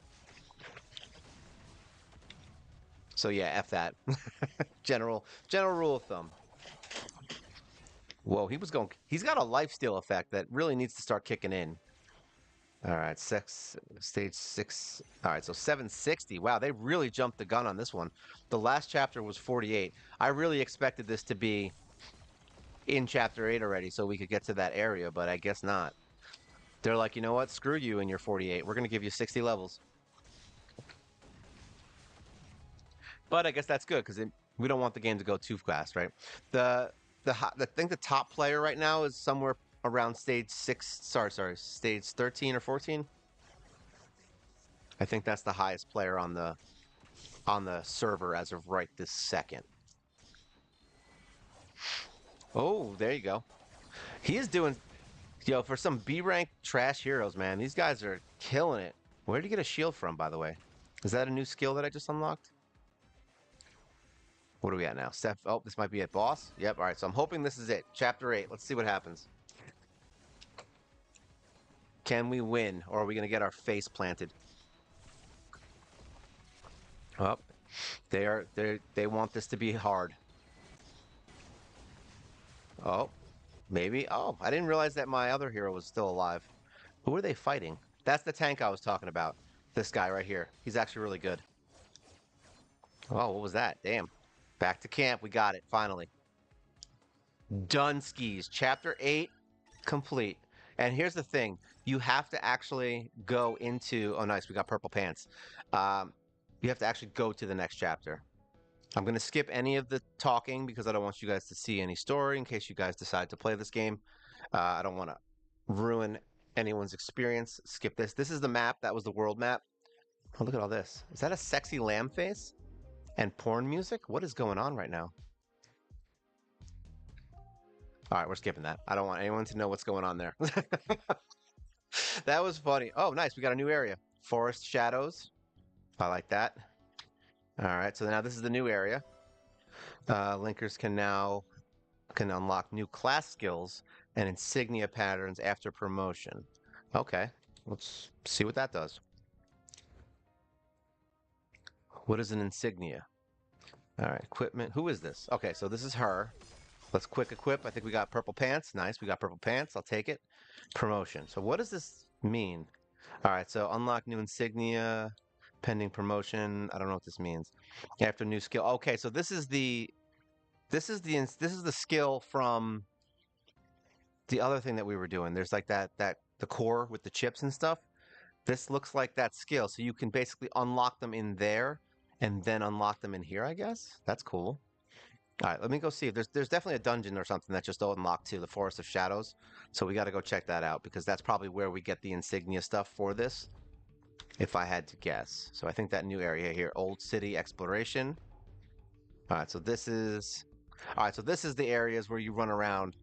So yeah, F that. General rule of thumb. Whoa, he's got a lifesteal effect that really needs to start kicking in. All right, stage 6. All right, so 760. Wow, they really jumped the gun on this one. The last chapter was 48. I really expected this to be in chapter 8 already so we could get to that area, but I guess not. They're like, you know what? Screw you in your 48. We're going to give you 60 levels. But I guess that's good because we don't want the game to go too fast, right? The I think the top player right now is somewhere around stage 6. Sorry, stage 13 or 14. I think that's the highest player on the server as of right this second. Oh, there you go. He is doing, yo, for some B rank trash heroes, man. These guys are killing it. Where did you get a shield from, by the way? Is that a new skill that I just unlocked? What are we at now? Steph. Oh, this might be it, boss. Yep. All right. So I'm hoping this is it. Chapter 8. Let's see what happens. Can we win, or are we gonna get our face planted? Oh, they want this to be hard. Oh, maybe. Oh, I didn't realize that my other hero was still alive. Who are they fighting? That's the tank I was talking about. This guy right here. He's actually really good. Oh, what was that? Damn. Back to camp. We got it. Finally. Done skis. Chapter 8 complete. And here's the thing. You have to actually go into... Oh, nice. We got purple pants. You have to actually go to the next chapter. I'm going to skip any of the talking because I don't want you guys to see any story in case you guys decide to play this game. I don't want to ruin anyone's experience. Skip this. This is the map. That was the world map. Oh, look at all this. Is that a sexy lamb face? And porn music? What is going on right now? All right, we're skipping that. I don't want anyone to know what's going on there. That was funny. Oh, nice. We got a new area. Forest Shadows. I like that. All right, so now this is the new area. Linkers can now unlock new class skills and insignia patterns after promotion. Okay, let's see what that does. What is an insignia? All right, equipment. Who is this? Okay, so this is her. Let's quick equip. I think we got purple pants. Nice, we got purple pants. I'll take it. Promotion. So what does this mean? All right, so unlock new insignia, pending promotion. I don't know what this means. After new skill. Okay, so this is the skill from the other thing that we were doing. There's like the core with the chips and stuff. This looks like that skill, so you can basically unlock them in there and then unlock them in here, I guess. That's cool. All right, let me go see if there's definitely a dungeon or something that just unlocked to the Forest of Shadows. So we got to go check that out because that's probably where we get the insignia stuff for this, if I had to guess. So I think that new area here, Old City Exploration. All right, so this is the areas where you run around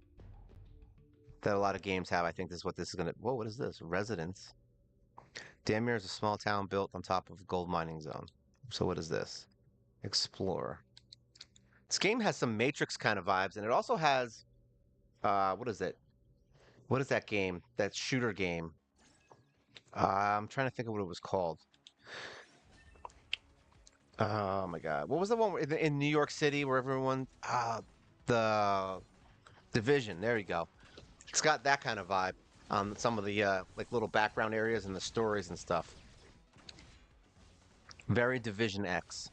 that a lot of games have. I think this is what this is gonna. Whoa, what is this? Residence. Damir is a small town built on top of a gold mining zone. So what is this? Explore. This game has some Matrix kind of vibes, and it also has, what is it? What is that game? That shooter game? I'm trying to think of what it was called. Oh my God. What was the one in New York City where everyone, the Division. There you go. It's got that kind of vibe on some of the like little background areas and the stories and stuff. Very Division X.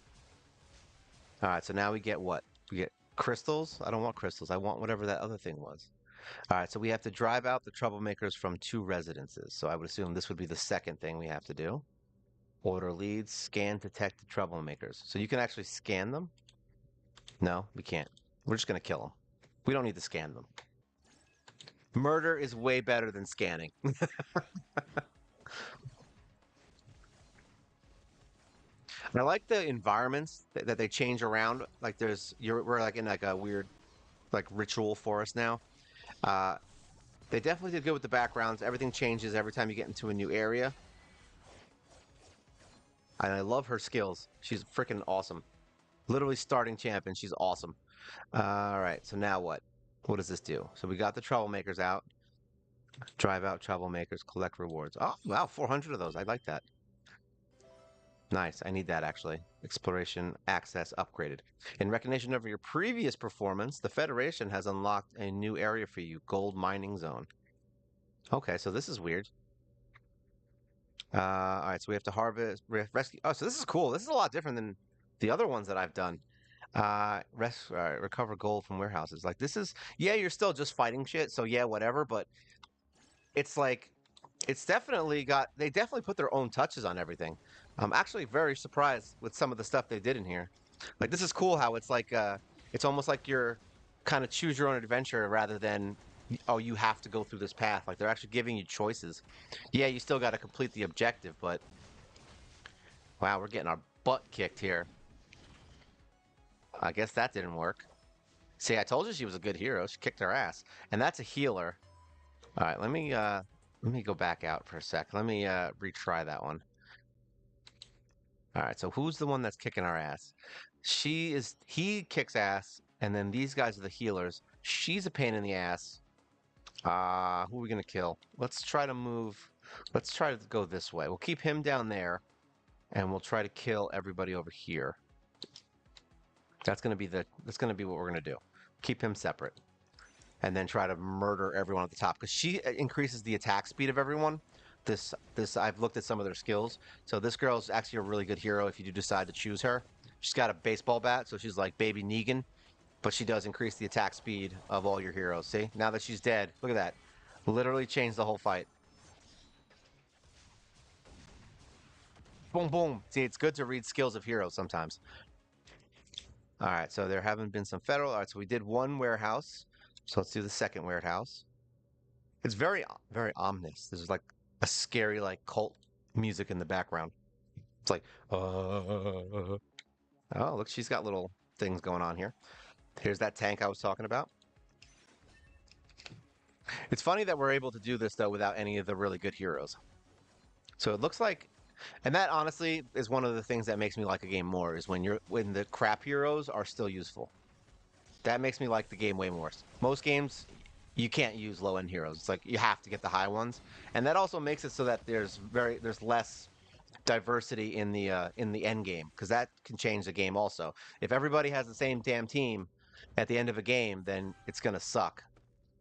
All right, so now we get what? We get crystals. I don't want crystals. I want whatever that other thing was. All right, so we have to drive out the troublemakers from 2 residences. So I would assume this would be the second thing we have to do. Order leads, scan, detect the troublemakers. So you can actually scan them? No, we can't. We're just going to kill them. We don't need to scan them. Murder is way better than scanning. I like the environments that they change around. Like we're like in like a weird like ritual forest now. Uh, they definitely did good with the backgrounds. Everything changes every time you get into a new area. And I love her skills. She's freaking awesome. Literally starting champion. She's awesome. All right, so now what? What does this do? So we got the troublemakers out. Drive out troublemakers, collect rewards. Oh, wow, 400 of those. I like that. Nice. I need that actually. Exploration access upgraded. In recognition of your previous performance, the Federation has unlocked a new area for you, Gold Mining Zone. Okay, so this is weird. All right, so we have to harvest, rescue. Oh, so this is cool. This is a lot different than the other ones that I've done. Recover gold from warehouses. Like this is, yeah, you're still just fighting shit. So yeah, whatever. But it's like, it's definitely got. They definitely put their own touches on everything. I'm actually very surprised with some of the stuff they did in here. Like this is cool how it's like, it's almost like you're kind of choose your own adventure rather than, oh, you have to go through this path. Like they're actually giving you choices. Yeah, you still got to complete the objective, but wow, we're getting our butt kicked here. I guess that didn't work. See, I told you she was a good hero. She kicked her ass. And that's a healer. All right, let me go back out for a sec. Let me retry that one. All right, so who's the one that's kicking our ass? He kicks ass, and then these guys are the healers. She's a pain in the ass. Who are we gonna kill? Let's try to move. Let's try to go this way. We'll keep him down there, and we'll try to kill everybody over here. That's gonna be what we're gonna do. Keep him separate, and then try to murder everyone at the top because she increases the attack speed of everyone. This I've looked at some of their skills. So this girl's actually a really good hero if you do decide to choose her. She's got a baseball bat, so she's like baby Negan, but she does increase the attack speed of all your heroes. See, now that she's dead, look at that. Literally changed the whole fight. Boom, boom. See, it's good to read skills of heroes sometimes. All right, so there haven't been some federal. All right, so we did one warehouse. So let's do the second warehouse. It's very ominous. There's like a scary like cult music in the background. It's like, oh, look, she's got little things going on here. Here's that tank I was talking about. It's funny that we're able to do this though without any of the really good heroes. So it looks like, and that honestly is one of the things that makes me like a game more is when the crap heroes are still useful. That makes me like the game way more. Most games, you can't use low end heroes. It's like you have to get the high ones, and that also makes it so that there's less diversity in the end game because that can change the game also. If everybody has the same damn team at the end of a game, then it's gonna suck.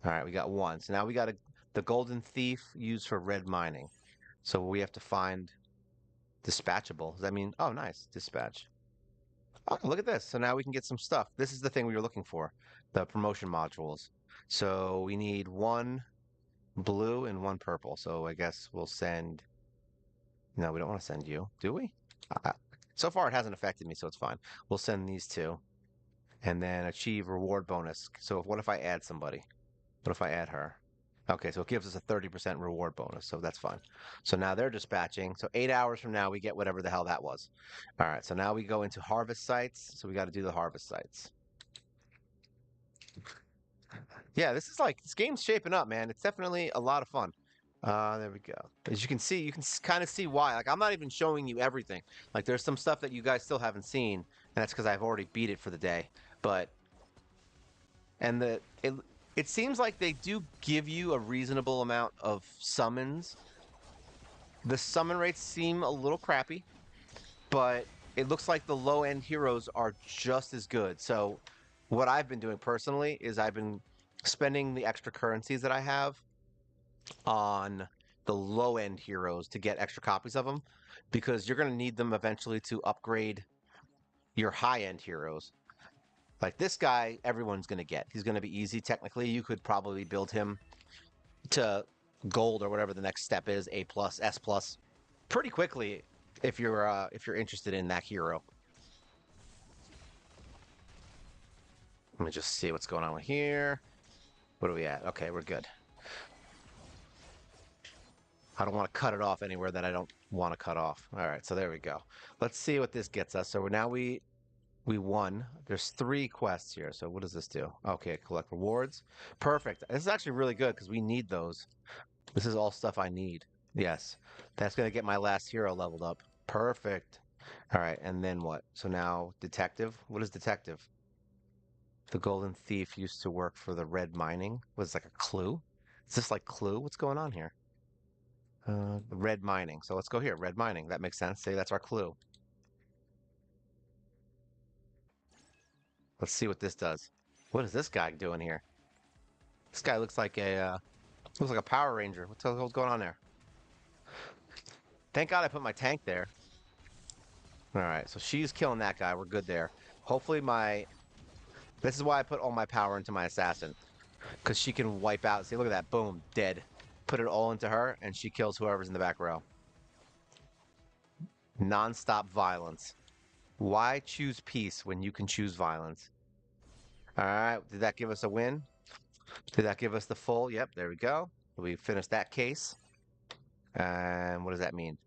All right, we got one. So now we got the golden thief used for red mining. So we have to find dispatchable. Does that mean? Oh, nice dispatch. Oh, look at this. So now we can get some stuff. This is the thing we were looking for, the promotion modules. So we need one blue and one purple. So I guess we'll send. No, we don't want to send you, do we? Uh, so far, it hasn't affected me, so it's fine. We'll send these two, and then achieve reward bonus. So what if I add somebody? What if I add her? Okay, so it gives us a 30% reward bonus, so that's fine. So now they're dispatching. So 8 hours from now, we get whatever the hell that was. All right, so now we go into harvest sites. So we got to do the harvest sites. Yeah, this game's shaping up, man. It's definitely a lot of fun. There we go. As you can see, you can kind of see why. Like, I'm not even showing you everything. Like, there's some stuff that you guys still haven't seen, and that's because I've already beat it for the day. But and it seems like they do give you a reasonable amount of summons. The summon rates seem a little crappy, but it looks like the low end heroes are just as good. So what I've been doing personally is I've been spending the extra currencies that I have on the low end heroes to get extra copies of them because you're going to need them eventually to upgrade your high end heroes. Like this guy, everyone's going to get. He's going to be easy technically. You could probably build him to gold or whatever the next step is, A plus, S plus, pretty quickly if you're interested in that hero. Let me just see what's going on here. What are we at? Okay, we're good. I don't want to cut it off anywhere that I don't want to cut off. All right, so there we go. Let's see what this gets us. So now we won. There's 3 quests here. So what does this do? Okay, collect rewards. Perfect. This is actually really good because we need those. This is all stuff I need. Yes. That's going to get my last hero leveled up. Perfect. All right, and then what? So now detective. What is detective? The golden thief used to work for the red mining. Was like a clue? Is this like clue? What's going on here? Red mining. So let's go here. Red mining. That makes sense. Say that's our clue. Let's see what this does. What is this guy doing here? This guy looks like a Power Ranger. What the hell's going on there? Thank God I put my tank there. All right, so she's killing that guy. We're good there. Hopefully my this is why I put all my power into my assassin because she can wipe out. See, look at that. Boom, dead. Put it all into her and she kills whoever's in the back row. Non-stop violence. Why choose peace when you can choose violence? All right, did that give us a win? Did that give us the full? Yep, there we go. We finished that case. And what does that mean?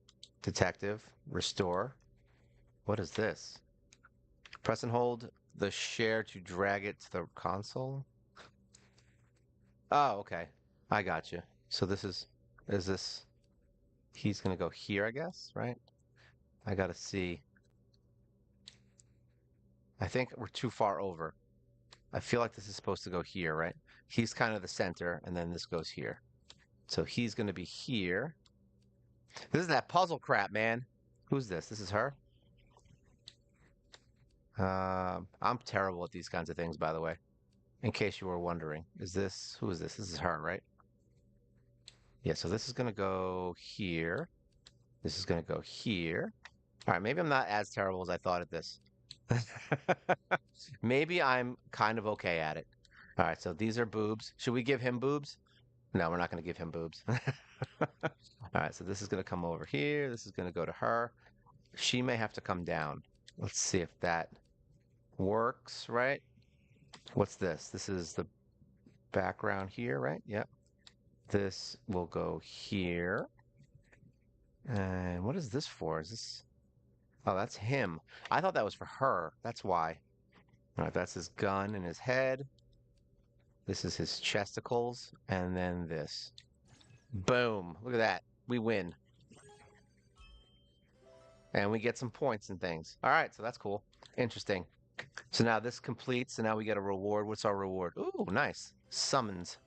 Detective, restore. What is this? Press and hold the share to drag it to the console. Oh, okay. I got you. So is this, he's gonna go here, I guess, right? I gotta see. I think we're too far over. I feel like this is supposed to go here, right? He's kind of the center, and then this goes here. So he's gonna be here. This is that puzzle crap, man. Who's this? This is her? I'm terrible at these kinds of things, by the way. In case you were wondering. Who is this? This is her, right? Yeah, so this is gonna go here. This is gonna go here. All right, maybe I'm not as terrible as I thought at this. Maybe I'm kind of okay at it. All right, so these are boobs. Should we give him boobs? No, we're not gonna give him boobs. All right, so this is gonna come over here. This is gonna go to her. She may have to come down. Let's see if that works, right? What's this? This is the background here, right? Yep. This will go here. And what is this for? Is this... Oh, that's him. I thought that was for her. That's why. All right, that's his gun in his head. This is his chesticles. And then this. Boom. Look at that. We win. And we get some points and things. All right, so that's cool. Interesting. So now this completes, and now we get a reward. What's our reward? Ooh, nice. Summons.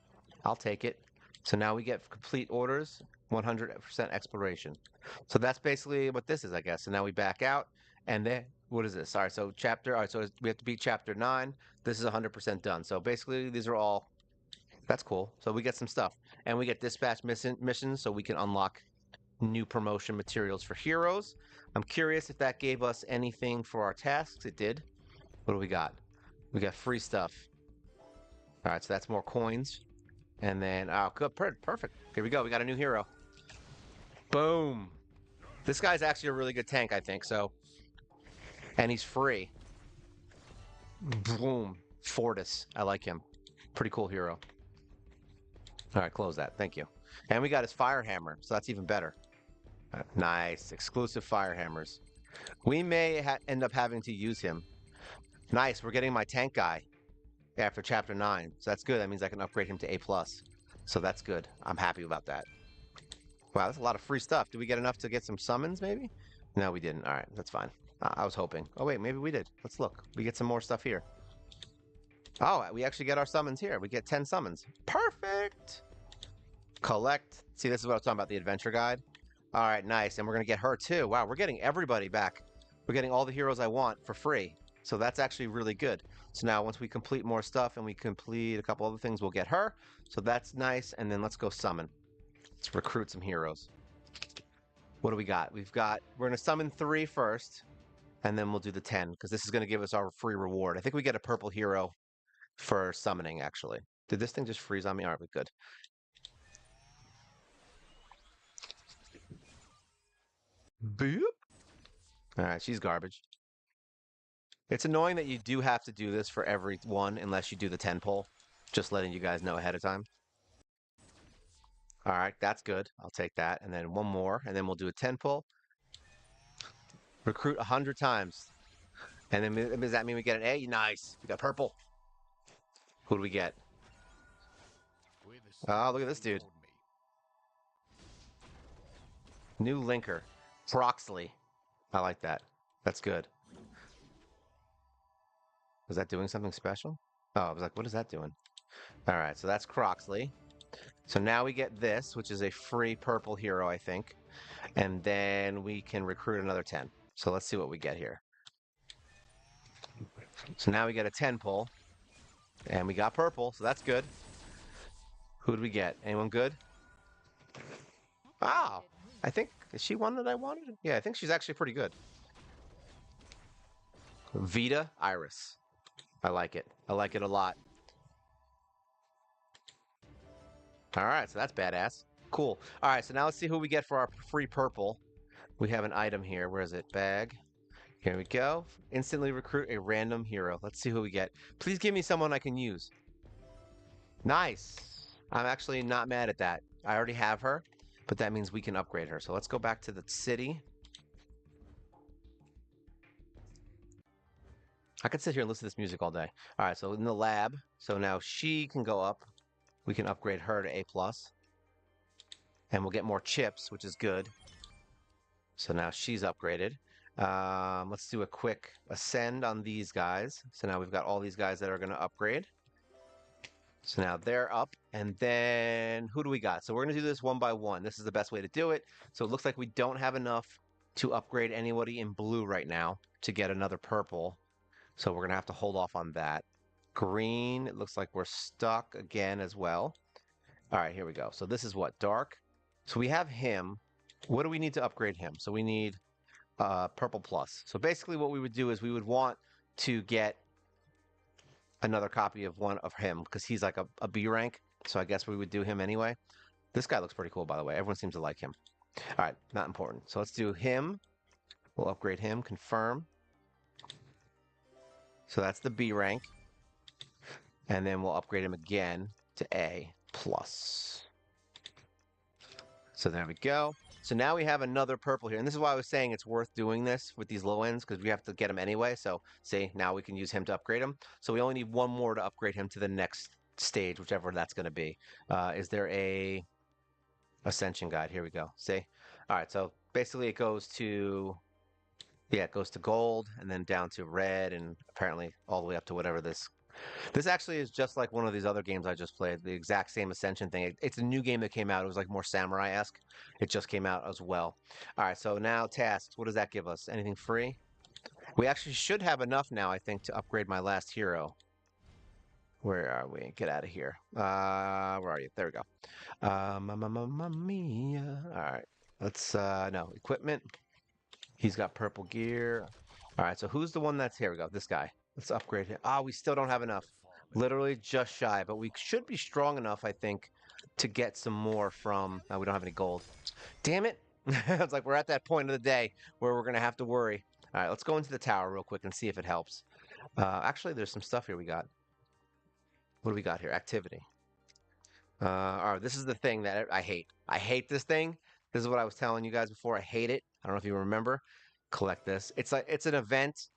I'll take it. So now we get complete orders, 100% exploration. So that's basically what this is, I guess. So now we back out, and then what is this? All right, so all right, so we have to beat chapter 9. This is 100% done. So basically, these are all, that's cool. So we get some stuff, and we get dispatch missions, so we can unlock new promotion materials for heroes. I'm curious if that gave us anything for our tasks. It did. What do we got? We got free stuff. All right, so that's more coins. And then, oh, good, perfect. Here we go. We got a new hero. Boom. This guy's actually a really good tank, I think. So, and he's free. Boom. Fortis. I like him. Pretty cool hero. All right, close that. Thank you. And we got his fire hammer, so that's even better. Nice. Exclusive fire hammers. We may end up having to use him. Nice. We're getting my tank guy after chapter 9. So that's good. That means I can upgrade him to A+. So that's good. I'm happy about that. Wow, that's a lot of free stuff. Did we get enough to get some summons, maybe? No, we didn't. All right, that's fine. I was hoping. Oh, wait, maybe we did. Let's look. We get some more stuff here. Oh, we actually get our summons here. We get 10 summons. Perfect! Collect. See, this is what I was talking about, the adventure guide. All right, nice. And we're going to get her, too. Wow, we're getting everybody back. We're getting all the heroes I want for free. So that's actually really good. So now once we complete more stuff and we complete a couple other things, we'll get her. So that's nice. And then let's go summon. Let's recruit some heroes. What do we got? We're going to summon 3 first, and then we'll do the 10, because this is going to give us our free reward. I think we get a purple hero for summoning, actually. Did this thing just freeze on me? All right, we're good. Boop. All right, she's garbage. It's annoying that you do have to do this for every one unless you do the 10 pull. Just letting you guys know ahead of time. All right, that's good. I'll take that. And then one more, and then we'll do a 10 pull. Recruit 100 times. And then does that mean we get an A? Nice. We got purple. Who do we get? Oh, look at this dude. New linker. Proxley. I like that. That's good. Was that doing something special? Oh, I was like, what is that doing? All right, so that's Croxley. So now we get this, which is a free purple hero, I think. And then we can recruit another 10. So let's see what we get here. So now we get a 10 pull, and we got purple, so that's good. Who did we get? Anyone good? Oh, I think, is she one that I wanted? Yeah, I think she's actually pretty good. Vita Iris. I like it. I like it a lot. All right, so that's badass. Cool. All right, so now let's see who we get for our free purple. We have an item here. Where is it? Bag. Here we go. Instantly recruit a random hero. Let's see who we get. Please give me someone I can use. Nice. I'm actually not mad at that. I already have her, but that means we can upgrade her. So let's go back to the city. I could sit here and listen to this music all day. All right, so in the lab, so now she can go up. We can upgrade her to A+, and we'll get more chips, which is good. So now she's upgraded. Let's do a quick ascend on these guys. So now we've got all these guys that are going to upgrade. So now they're up, and then who do we got? So we're going to do this one by one. This is the best way to do it. So it looks like we don't have enough to upgrade anybody in blue right now to get another purple. So we're going to have to hold off on that. Green, it looks like we're stuck again as well. All right, here we go. So this is what? Dark. So we have him. What do we need to upgrade him? So we need purple plus. So basically what we would do is we would want to get another copy of one of him because he's like a B rank. So I guess we would do him anyway. This guy looks pretty cool, by the way. Everyone seems to like him. All right, not important. So let's do him. We'll upgrade him, confirm. So that's the B rank. And then we'll upgrade him again to A plus. So there we go. So now we have another purple here. And this is why I was saying it's worth doing this with these low ends because we have to get him anyway. So see, now we can use him to upgrade him. So we only need one more to upgrade him to the next stage, whichever that's going to be. Is there a ascension guide? Here we go. See? All right. So basically it goes to, yeah, it goes to gold and then down to red and apparently all the way up to whatever this actually is just like one of these other games I just played, the exact same Ascension thing. It's a new game that came out. It was like more samurai-esque. It just came out as well. All right, so now tasks. What does that give us? Anything free? We actually should have enough now, I think, to upgrade my last hero. Where are we? Get out of here. Where are you? There we go. Mamma mia. All right. Let's, no, equipment. He's got purple gear. All right, so who's the one that's here? We go. This guy. Let's upgrade him. Ah, we still don't have enough. Literally just shy, but we should be strong enough, I think, to get some more from. We don't have any gold. Damn it! It's like we're at that point of the day where we're gonna have to worry. All right, let's go into the tower real quick and see if it helps. Actually, there's some stuff here we got. What do we got here? Activity. All right, this is the thing that I hate. I hate this thing. This is what I was telling you guys before. I hate it. I don't know if you remember. Collect this. It's like it's an event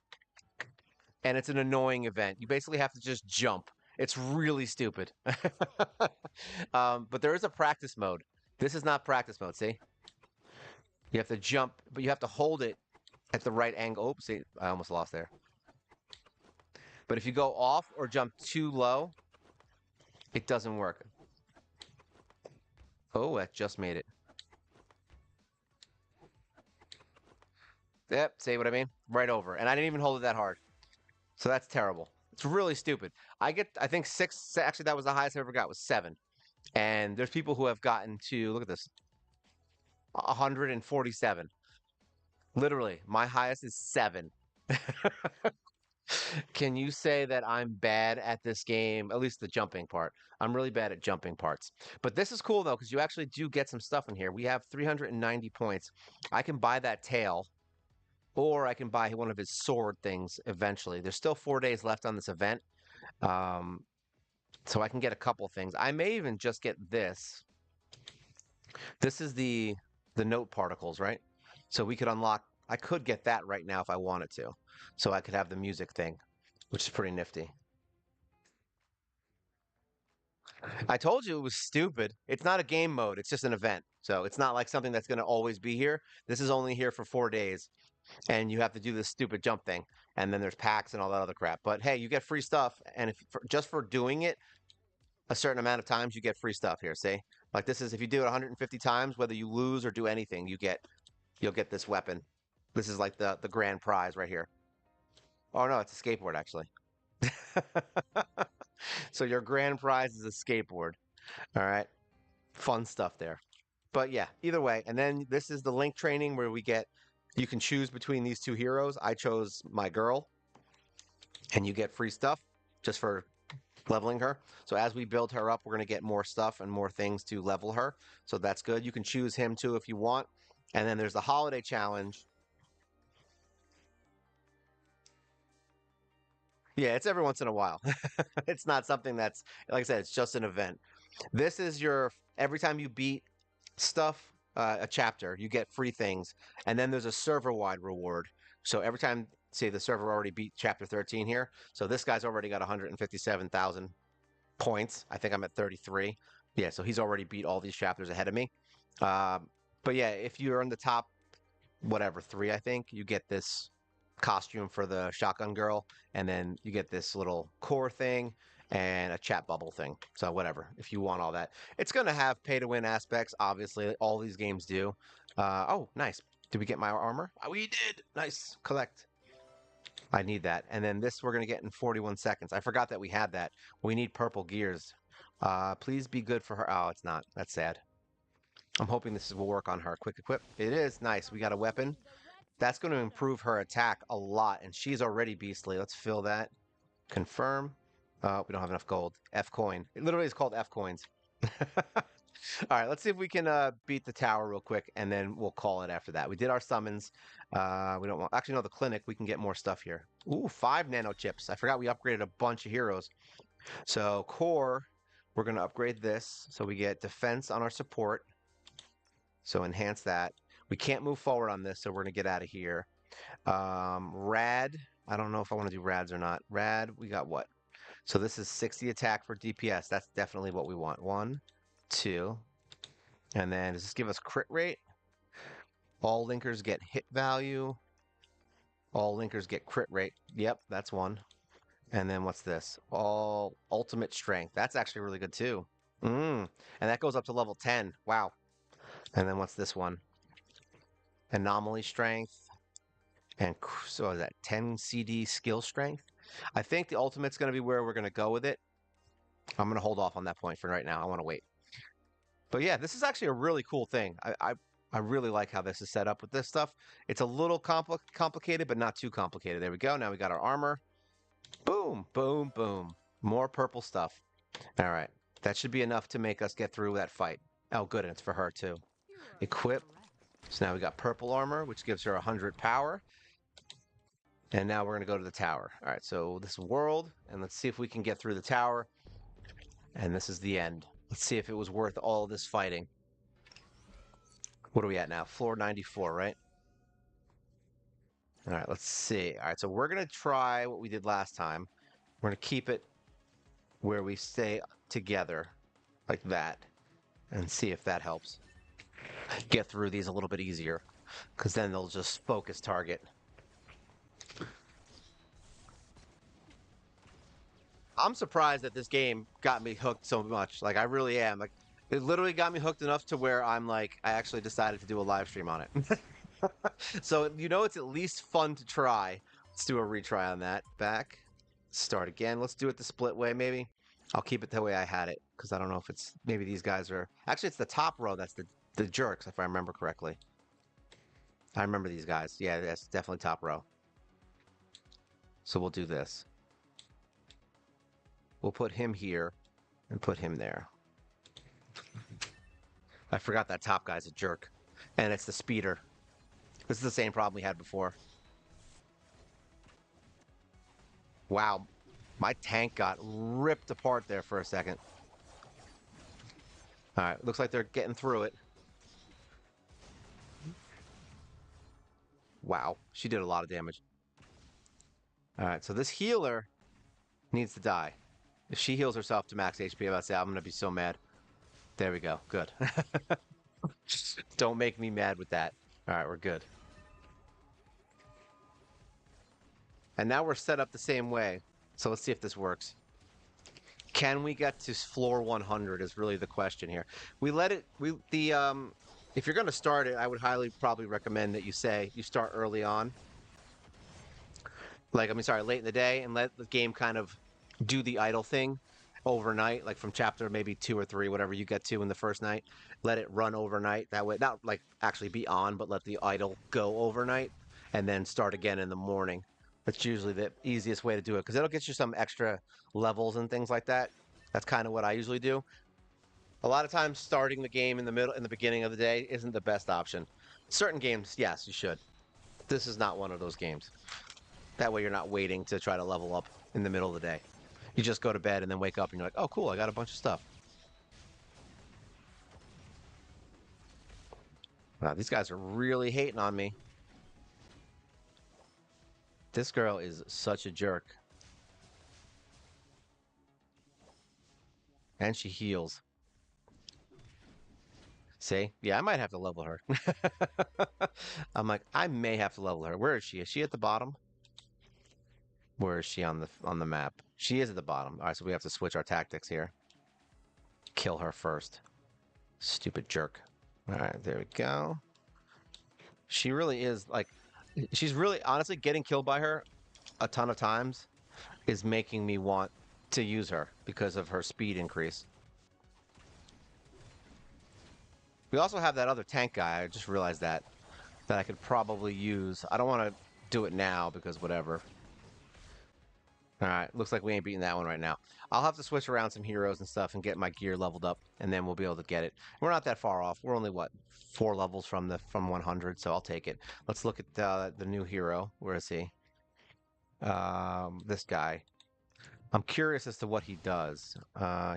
and it's an annoying event. You basically have to just jump. It's really stupid. But there is a practice mode. This is not practice mode, see? You have to jump, but you have to hold it at the right angle. Oops, see, I almost lost there. But if you go off or jump too low, it doesn't work. Oh, that just made it. Yep, see what I mean? Right over. And I didn't even hold it that hard. So that's terrible. It's really stupid. I think 6, actually that was the highest I ever got was 7. And there's people who have gotten to, look at this, 147. Literally, my highest is 7. Can you say that I'm bad at this game? At least the jumping part. I'm really bad at jumping parts. But this is cool though, because you actually do get some stuff in here. We have 390 points. I can buy that tail, or I can buy one of his sword things eventually. There's still 4 days left on this event. So I can get a couple things. I may even just get this. This is the note particles, right? So we could unlock, I could get that right now if I wanted to. So I could have the music thing, which is pretty nifty. I told you it was stupid. It's not a game mode, it's just an event. So it's not like something that's going to always be here. This is only here for 4 days. and you have to do this stupid jump thing. And then there's packs and all that other crap. But hey, you get free stuff, and if just for doing it a certain amount of times, you get free stuff here. See, like this is if you do it 150 times, whether you lose or do anything, you'll get this weapon. This is like the grand prize right here. Oh no, it's a skateboard actually. So your grand prize is a skateboard. All right, fun stuff there. But yeah, either way. And then this is the link training where you can choose between these two heroes. I chose my girl, and you get free stuff just for leveling her. So as we build her up, we're going to get more stuff and more things to level her. So that's good. You can choose him too if you want. And then there's the holiday challenge. Yeah, it's every once in a while. It's not something that's, like I said, it's just an event. This is your, every time you beat stuff, a chapter, you get free things. And then there's a server-wide reward. So every time, say the server already beat chapter 13 here. So this guy's already got 157,000 points. I think I'm at 33. Yeah, so he's already beat all these chapters ahead of me. Um, but yeah, if you're in the top, whatever, three, I think, you get this costume for the shotgun girl, and then you get this little core thing and a chat bubble thing. So whatever, if you want all that. It's going to have pay to win aspects, obviously. All these games do. Oh, nice. Did we get my armor? Oh, we did. Nice. Collect. I need that. And then this we're going to get in 41 seconds. I forgot that we had that. We need purple gears. Please be good for her. Oh, it's not. That's sad. I'm hoping this will work on her. Quick equip. It is. Nice. We got a weapon. That's going to improve her attack a lot, and she's already beastly. Let's fill that. Confirm. We don't have enough gold. F coin. It literally is called F coins. All right, let's see if we can beat the tower real quick, and then we'll call it after that. We did our summons. We don't want... Actually, no, the clinic. We can get more stuff here. Ooh, 5 nano chips. I forgot we upgraded a bunch of heroes. So core, we're going to upgrade this. So we get defense on our support. So enhance that. We can't move forward on this, so we're going to get out of here. Rad. I don't know if I want to do rads or not. Rad, we got what? So this is 60 attack for DPS. That's definitely what we want. 1, 2. And then does this give us crit rate? All linkers get hit value. All linkers get crit rate. Yep, that's one. And then what's this? All ultimate strength. That's actually really good too. And that goes up to level 10. Wow. And then what's this one? Anomaly strength. And so is that 10 CD skill strength? I think the ultimate's going to be where we're going to go with it. I'm going to hold off on that point for right now. I want to wait. But yeah, this is actually a really cool thing. I really like how this is set up with this stuff. It's a little complicated, but not too complicated. There we go. Now we got our armor. Boom, boom, boom. More purple stuff. All right. That should be enough to make us get through that fight. Oh, good. And it's for her, too. Equip. So now we got purple armor, which gives her 100 power. And now we're going to go to the tower. All right, so this world, and let's see if we can get through the tower. And this is the end. Let's see if it was worth all this fighting. What are we at now? Floor 94, right? All right, let's see. All right, so we're going to try what we did last time. We're going to keep it where we stay together, like that, and see if that helps get through these a little bit easier, because then they'll just focus target. I'm surprised that this game got me hooked so much. Like, I really am. Like, it literally got me hooked enough to where I'm like, I actually decided to do a live stream on it. So, you know, it's at least fun to try. Let's do a retry on that. Back. Start again. Let's do it the split way, maybe. I'll keep it the way I had it, because I don't know if it's... Maybe these guys are... Actually, it's the top row that's the jerks, if I remember correctly. I remember these guys. Yeah, that's definitely top row. So we'll do this. We'll put him here and put him there. I forgot that top guy's a jerk. And it's the speeder. This is the same problem we had before. Wow. My tank got ripped apart there for a second. All right. Looks like they're getting through it. Wow. She did a lot of damage. All right. So this healer needs to die. If she heals herself to max HP, I'm going to be so mad. There we go. Good. Don't make me mad with that. All right, we're good. And now we're set up the same way. So let's see if this works. Can we get to floor 100 is really the question here. We let it, we, if you're going to start it, I would highly probably recommend that you say you start early on. Like, I mean, sorry, late in the day and let the game kind of do the idle thing overnight, like from chapter maybe 2 or 3, whatever you get to in the first night. Let it run overnight. That way, not like actually be on, but let the idle go overnight and then start again in the morning. That's usually the easiest way to do it because it'll get you some extra levels and things like that. That's kind of what I usually do. A lot of times, starting the game in the middle, in the beginning of the day, isn't the best option. Certain games, yes, you should. This is not one of those games. That way, you're not waiting to try to level up in the middle of the day. You just go to bed and then wake up and you're like, oh, cool, I got a bunch of stuff. Wow, these guys are really hating on me. This girl is such a jerk. And she heals. See? Yeah, I might have to level her. I'm like, I may have to level her. Where is she? Is she at the bottom? Where is she on the map? She is at the bottom. All right, so we have to switch our tactics here. Kill her first. Stupid jerk. All right, there we go. She really is like, she's really honestly getting killed by her a ton of times is making me want to use her because of her speed increase. We also have that other tank guy. I just realized that I could probably use. I don't want to do it now because whatever. All right, looks like we ain't beating that one right now. I'll have to switch around some heroes and stuff and get my gear leveled up, and then we'll be able to get it. We're not that far off. We're only what 4 levels from 100, so I'll take it. Let's look at the new hero. Where is he? This guy. I'm curious as to what he does.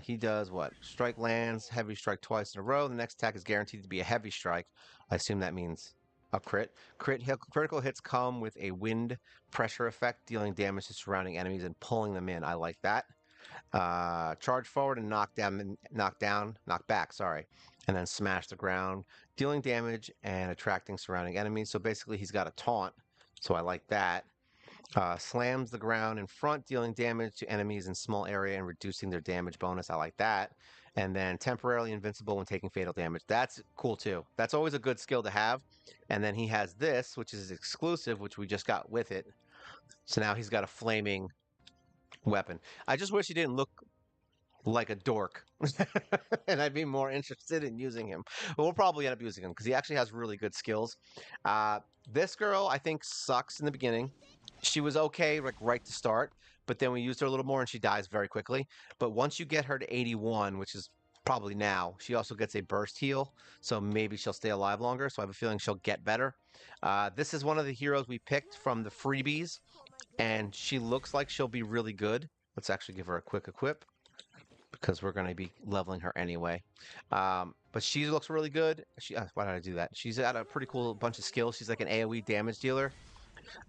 He does what? Strike lands, heavy strike twice in a row. The next attack is guaranteed to be a heavy strike. I assume that means a crit. Critical hits come with a wind pressure effect, dealing damage to surrounding enemies and pulling them in. I like that. Charge forward and knock back, sorry. And then smash the ground, dealing damage and attracting surrounding enemies. So basically he's got a taunt. So I like that. Slams the ground in front, dealing damage to enemies in small area and reducing their damage bonus. I like that. And then temporarily invincible when taking fatal damage. That's cool too. That's always a good skill to have. And then he has this, which is exclusive, which we just got with it. So now he's got a flaming weapon. I just wish he didn't look like a dork. And I'd be more interested in using him. But we'll probably end up using him because he actually has really good skills. This girl, I think, sucks in the beginning. She was okay, like right to start, but then we used her a little more and she dies very quickly. But once you get her to 81, which is probably now, she also gets a burst heal, so maybe she'll stay alive longer. So I have a feeling she'll get better. This is one of the heroes we picked from the freebies, and she looks like she'll be really good. Let's actually give her a quick equip because we're going to be leveling her anyway. But she looks really good. Why did I do that? She's got a pretty cool bunch of skills. She's like an AoE damage dealer.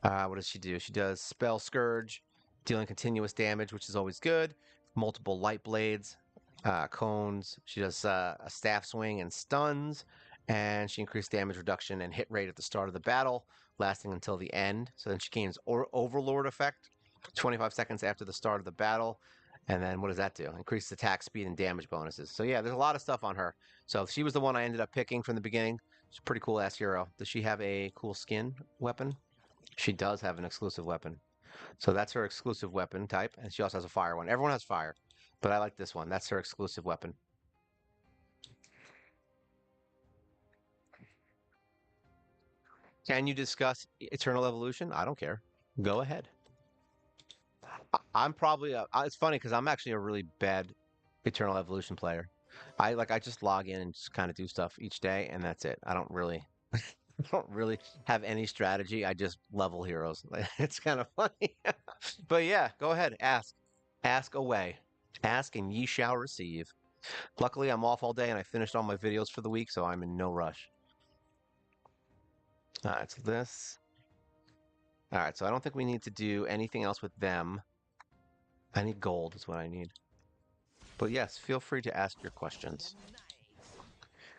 What does she do? She does Spell Scourge, dealing continuous damage, which is always good. Multiple light blades, cones. She does a staff swing and stuns, and she increased damage reduction and hit rate at the start of the battle, lasting until the end. So then she gains Overlord effect, 25 seconds after the start of the battle. And then what does that do? Increases attack speed and damage bonuses. So yeah, there's a lot of stuff on her. So she was the one I ended up picking from the beginning. She's a pretty cool ass hero. Does she have a cool skin weapon? She does have an exclusive weapon. So that's her exclusive weapon type. And she also has a fire one. Everyone has fire. But I like this one. That's her exclusive weapon. Can you discuss Eternal Evolution? I don't care. Go ahead. I'm probably it's funny because I'm actually a really bad Eternal Evolution player. I just log in and just kind of do stuff each day and that's it. I don't really don't really have any strategy. I just level heroes. It's kind of funny. But yeah, go ahead. Ask. Ask away. Ask and ye shall receive. Luckily, I'm off all day and I finished all my videos for the week, so I'm in no rush. All right, so this. All right, so I don't think we need to do anything else with them. I need gold is what I need. But yes, feel free to ask your questions.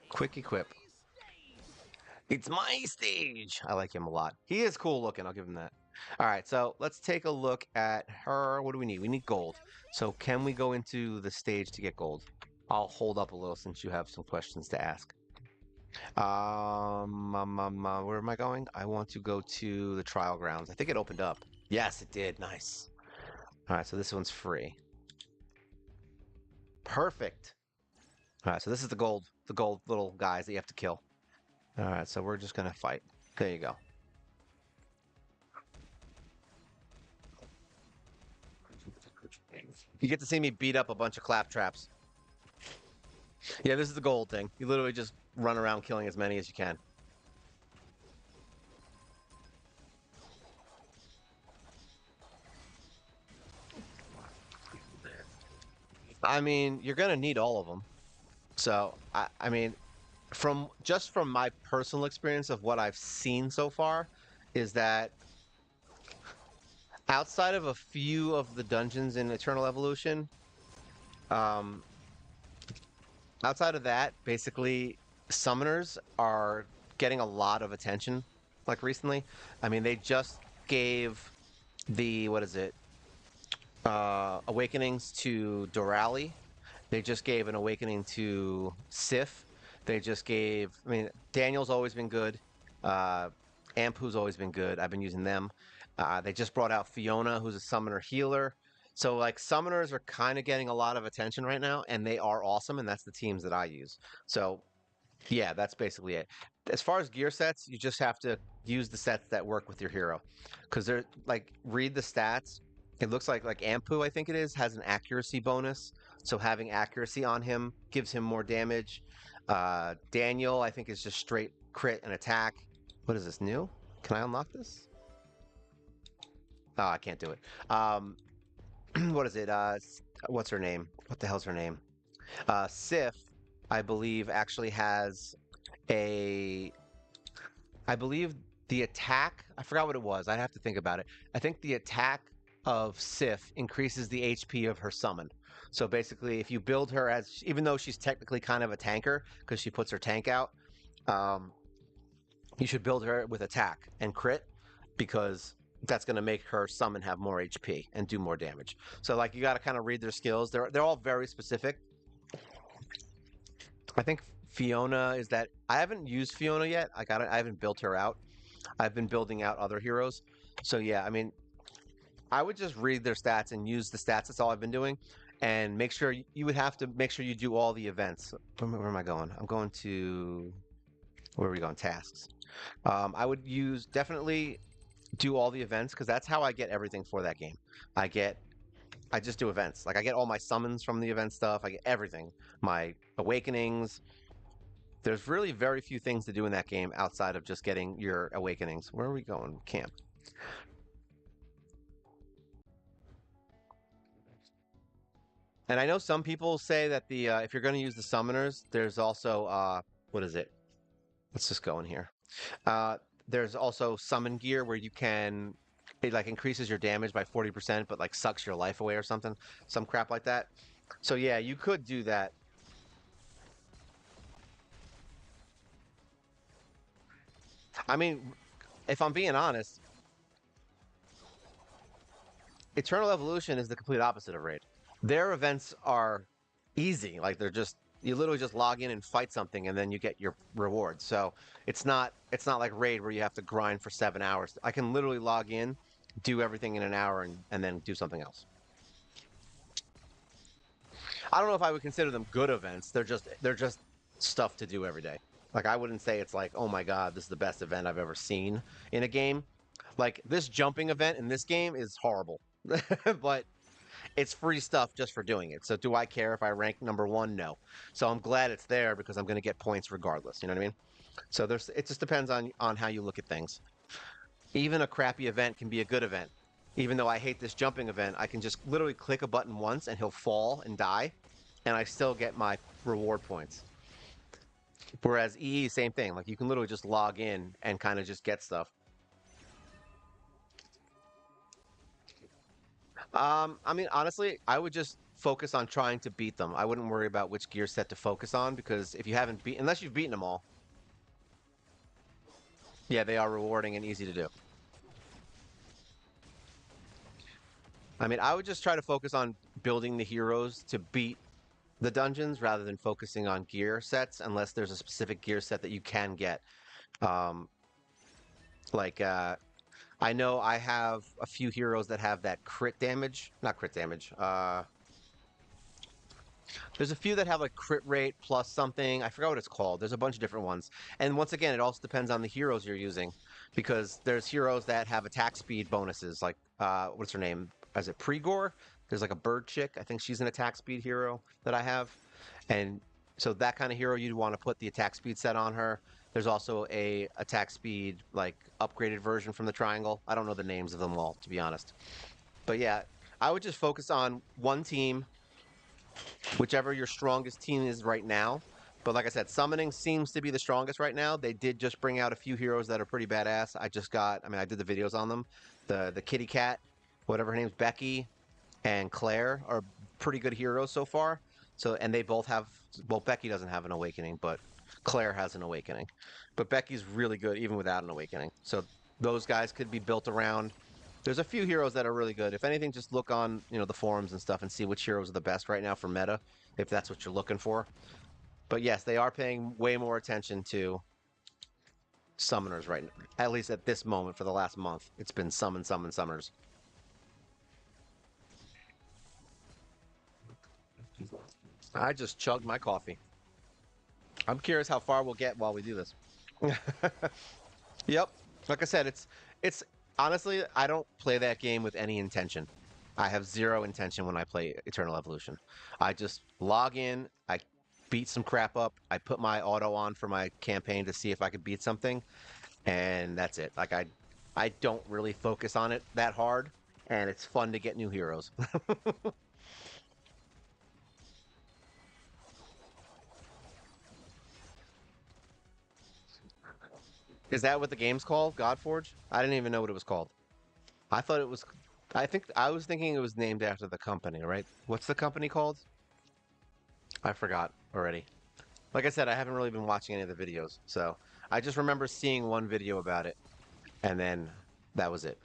Quick equip. It's my stage. I like him a lot. He is cool looking. I'll give him that. All right, so let's take a look at her. What do we need? We need gold. So can we go into the stage to get gold? I'll hold up a little since you have some questions to ask. Where am I going? I want to go to the trial grounds. I think it opened up. Yes, it did. Nice. All right, so this one's free. Perfect. All right, so this is the gold little guys that you have to kill. All right, so we're just gonna fight. There you go. You get to see me beat up a bunch of claptraps. Yeah, this is the gold thing. You literally just run around killing as many as you can. I mean, you're gonna need all of them. So, I mean, from my personal experience of what I've seen so far, is that outside of a few of the dungeons in Eternal Evolution, um, outside of that, basically summoners are getting a lot of attention, like recently. I mean, they just gave the what is it? Awakenings to Doralee. They just gave an awakening to Sif. They just gave. I mean, Daniel's always been good. Uh, Ampu's always been good. I've been using them. They just brought out Fiona, who's a summoner healer. So like summoners are kind of getting a lot of attention right now, and they are awesome. And that's the teams that I use. So yeah, that's basically it. As far as gear sets, you just have to use the sets that work with your hero, because they're like read the stats. It looks like Ampu, I think it is, has an accuracy bonus. So having accuracy on him gives him more damage. Daniel, I think, is just straight crit and attack. What is this new? Can I unlock this? Oh, I can't do it. What is it? What's her name? What the hell's her name? Sif, I believe, actually has a I believe the attack, I forgot what it was. I'd have to think about it. I think the attack of Sif increases the HP of her summon. So basically, if you build her as, even though she's technically kind of a tanker because she puts her tank out, um, you should build her with attack and crit because that's going to make her summon have more HP and do more damage. So like you got to kind of read their skills. They're all very specific. I think Fiona is that I haven't used Fiona yet. I haven't built her out. I've been building out other heroes. So yeah, I mean, I would just read their stats and use the stats. That's all I've been doing. And make sure you would have to make sure you do all the events. Where am I going? I'm going to where are we going? Tasks. I would use definitely do all the events because that's how I get everything for that game. I get I just do events. Like I get all my summons from the event stuff. I get everything. My awakenings. There's really very few things to do in that game outside of just getting your awakenings. Where are we going? Camp. And I know some people say that the if you're going to use the summoners, there's also what is it? Let's just go in here. Uh, there's also summon gear where you can it like increases your damage by 40%, but like sucks your life away or something, some crap like that. So yeah, you could do that. I mean, if I'm being honest, Eternal Evolution is the complete opposite of Raid. Their events are easy. Like they're just you literally just log in and fight something and then you get your reward. So it's not like Raid where you have to grind for 7 hours. I can literally log in, do everything in an hour and then do something else. I don't know if I would consider them good events. They're just stuff to do every day. Like I wouldn't say it's like, oh my God, this is the best event I've ever seen in a game. Like this jumping event in this game is horrible. But it's free stuff just for doing it. So do I care if I rank number one? No. So I'm glad it's there because I'm going to get points regardless. You know what I mean? So there's it just depends on how you look at things. Even a crappy event can be a good event. Even though I hate this jumping event, I can just literally click a button once and he'll fall and die, and I still get my reward points. Whereas EE, same thing. Like you can literally just log in and kind of just get stuff. I mean, honestly, I would just focus on trying to beat them. I wouldn't worry about which gear set to focus on because if you haven't beat, unless you've beaten them all, yeah, they are rewarding and easy to do. I mean, I would just try to focus on building the heroes to beat the dungeons rather than focusing on gear sets unless there's a specific gear set that you can get. Um, like I know I have a few heroes that have that crit damage, not crit damage. There's a few that have like crit rate plus something. I forgot what it's called. There's a bunch of different ones. And once again, it also depends on the heroes you're using because there's heroes that have attack speed bonuses. Like, what's her name? Is it Pregor? There's like a bird chick. I think she's an attack speed hero that I have. And so that kind of hero, you'd want to put the attack speed set on her. There's also a attack speed like upgraded version from the triangle. I don't know the names of them all, to be honest. But yeah, I would just focus on one team, whichever your strongest team is right now. But like I said, summoning seems to be the strongest right now. They did just bring out a few heroes that are pretty badass. I mean, I did the videos on them. The kitty cat, whatever her name's, Becky and Claire are pretty good heroes so far. So and they both have well, Becky doesn't have an awakening, but Claire has an awakening. But Becky's really good even without an awakening. So those guys could be built around. There's a few heroes that are really good. If anything, just look on, the forums and stuff and see which heroes are the best right now for meta, if that's what you're looking for. But yes, they are paying way more attention to summoners right now. At least at this moment for the last month. It's been summon, summon, summoners. I just chugged my coffee. I'm curious how far we'll get while we do this. Yep. Like I said, it's honestly, I don't play that game with any intention. I have zero intention when I play Eternal Evolution. I just log in, I beat some crap up, I put my auto on for my campaign to see if I could beat something, and that's it. Like I don't really focus on it that hard, and it's fun to get new heroes. Is that what the game's called? Godforge? I didn't even know what it was called. I thought it was I was thinking it was named after the company, right? What's the company called? I forgot already. Like I said, I haven't really been watching any of the videos, so I just remember seeing one video about it, and then that was it.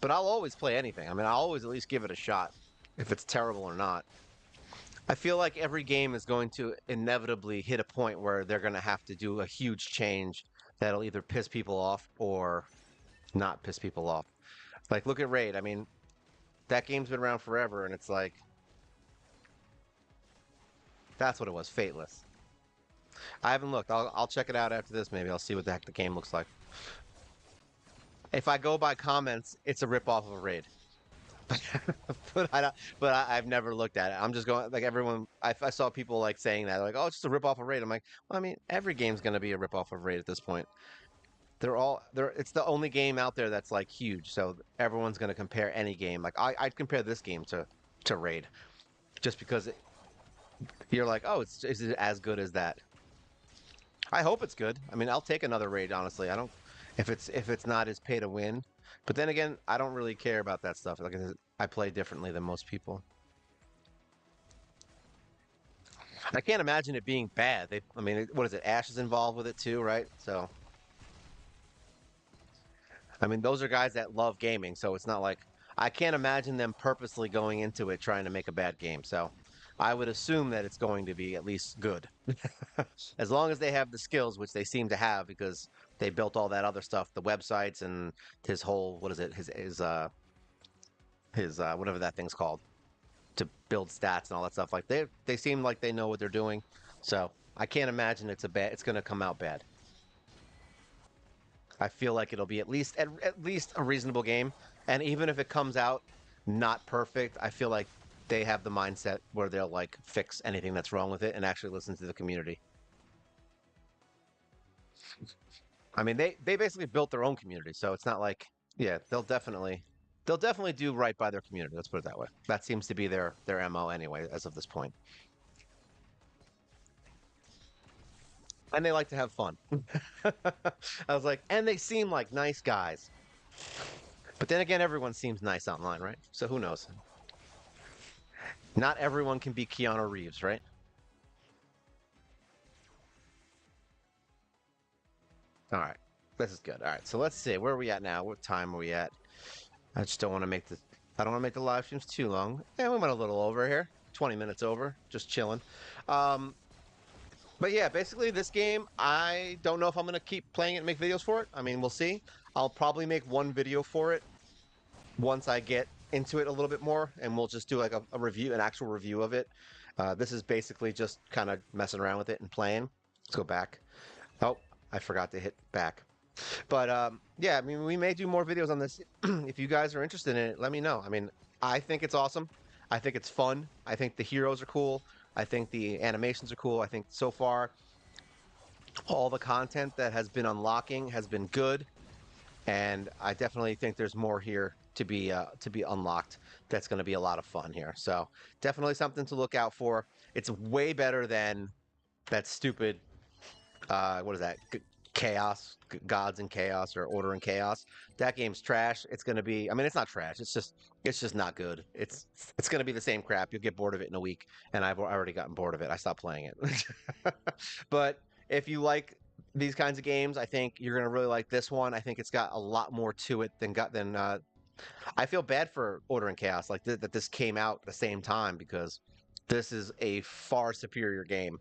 But I'll always play anything. I mean, I'll always at least give it a shot, if it's terrible or not. I feel like every game is going to inevitably hit a point where they're going to have to do a huge change that'll either piss people off or not piss people off. Like, look at Raid. I mean, that game's been around forever, and it's like, that's what it was, Fateless. I haven't looked. I'll check it out after this. Maybe I'll see what the heck the game looks like. If I go by comments, it's a ripoff of a raid. but I don't, but I've never looked at it. I'm just going like everyone. I saw people like saying that like, oh, it's just a ripoff of raid. I'm like, well, I mean, every game's gonna be a ripoff of raid at this point. They're. It's the only game out there that's like huge, so everyone's gonna compare any game. Like I'd compare this game to raid, just because you're like, oh, is it as good as that? I hope it's good. I mean, I'll take another raid, honestly. I don't if it's not as pay to win. But then again, I don't really care about that stuff. Like I play differently than most people. I can't imagine it being bad. I mean, what is it? Ash is involved with it too, right? So, I mean, those are guys that love gaming, so it's not like I can't imagine them purposely going into it trying to make a bad game. So, I would assume that it's going to be at least good. As long as they have the skills, which they seem to have because they built all that other stuff, the websites and his whole what is it? His whatever that thing's called to build stats and all that stuff. Like they seem like they know what they're doing. So, I can't imagine it's going to come out bad. I feel like it'll be at least a reasonable game. And even if it comes out not perfect, I feel like they have the mindset where they'll like fix anything that's wrong with it and actually listen to the community. I mean, they basically built their own community, so it's not like yeah, they'll definitely do right by their community. Let's put it that way. That seems to be their MO anyway, as of this point. And they like to have fun. I was like, and they seem like nice guys. But then again, everyone seems nice online, right? So who knows? Not everyone can be Keanu Reeves, right? All right. This is good. All right. So let's see. Where are we at now? What time are we at? I just don't want to make the I don't want to make the live streams too long. And we went a little over here, 20 minutes over, just chilling. Um, but yeah, basically this game, I don't know if I'm gonna keep playing it and make videos for it. I mean, we'll see. I'll probably make one video for it once I get into it a little bit more, and we'll just do like a review, an actual review of it. This is basically just kind of messing around with it and playing. Let's go back. Oh, I forgot to hit back. But yeah, I mean, we may do more videos on this. If you guys are interested in it, let me know. I mean, I think it's awesome. I think it's fun. I think the heroes are cool. I think the animations are cool. I think so far all the content that has been unlocking has been good, and I definitely think there's more here to be unlocked. That's going to be a lot of fun here. So definitely something to look out for. It's way better than that stupid what is that? Chaos, Gods and Chaos, or Order and Chaos. That game's trash. It's gonna be. I mean, it's not trash. It's just not good. It's gonna be the same crap. You'll get bored of it in a week, and I've already gotten bored of it. I stopped playing it. But if you like these kinds of games, I think you're gonna really like this one. I think it's got a lot more to it than. I feel bad for Order and Chaos, like that this came out at the same time because this is a far superior game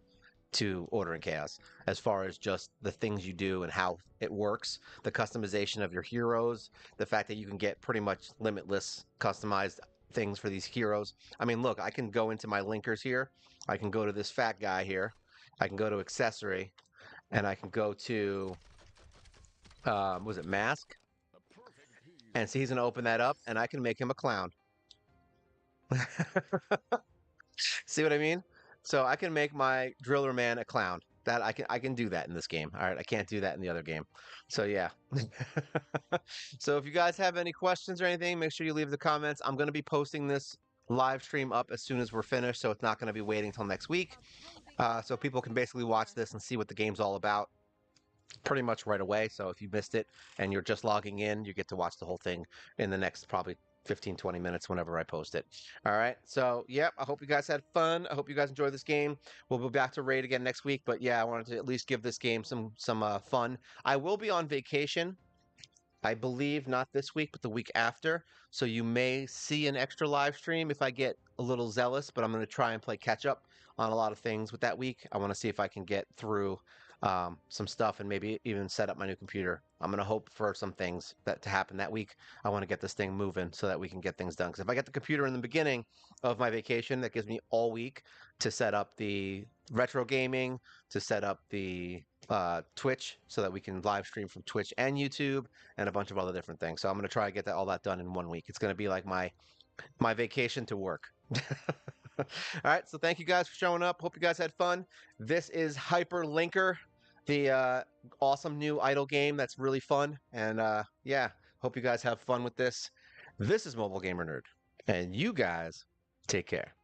to Order and Chaos as far as just the things you do and how it works, the customization of your heroes, the fact that you can get pretty much limitless customized things for these heroes. I mean, look, I can go into my linkers here. I can go to this fat guy here. I can go to accessory and I can go to was it mask? And see, he's gonna open that up and I can make him a clown. See what I mean? So I can make my driller man a clown. That I can do that in this game. All right, I can't do that in the other game. So yeah. So if you guys have any questions or anything, make sure you leave the comments. I'm going to be posting this live stream up as soon as we're finished, so it's not going to be waiting till next week. So people can basically watch this and see what the game's all about pretty much right away. So if you missed it and you're just logging in, you get to watch the whole thing in the next probably 15, 20 minutes whenever I post it. All right. So, yep, I hope you guys had fun. I hope you guys enjoyed this game. We'll be back to Raid again next week. But yeah, I wanted to at least give this game some fun. I will be on vacation. I believe not this week, but the week after. So you may see an extra live stream if I get a little zealous, but I'm going to try and play catch up on a lot of things with that week. I want to see if I can get through some stuff and maybe even set up my new computer. I'm going to hope for some things to happen that week. I want to get this thing moving so that we can get things done. Because if I get the computer in the beginning of my vacation, that gives me all week to set up the retro gaming, to set up the Twitch so that we can live stream from Twitch and YouTube and a bunch of other different things. So I'm going to try to get all that done in 1 week. It's going to be like my vacation to work. All right, so thank you guys for showing up. Hope you guys had fun. This is Hyperlinker, the awesome new idle game that's really fun. And yeah, hope you guys have fun with this. This is Mobile Gamer Nerd, and you guys take care.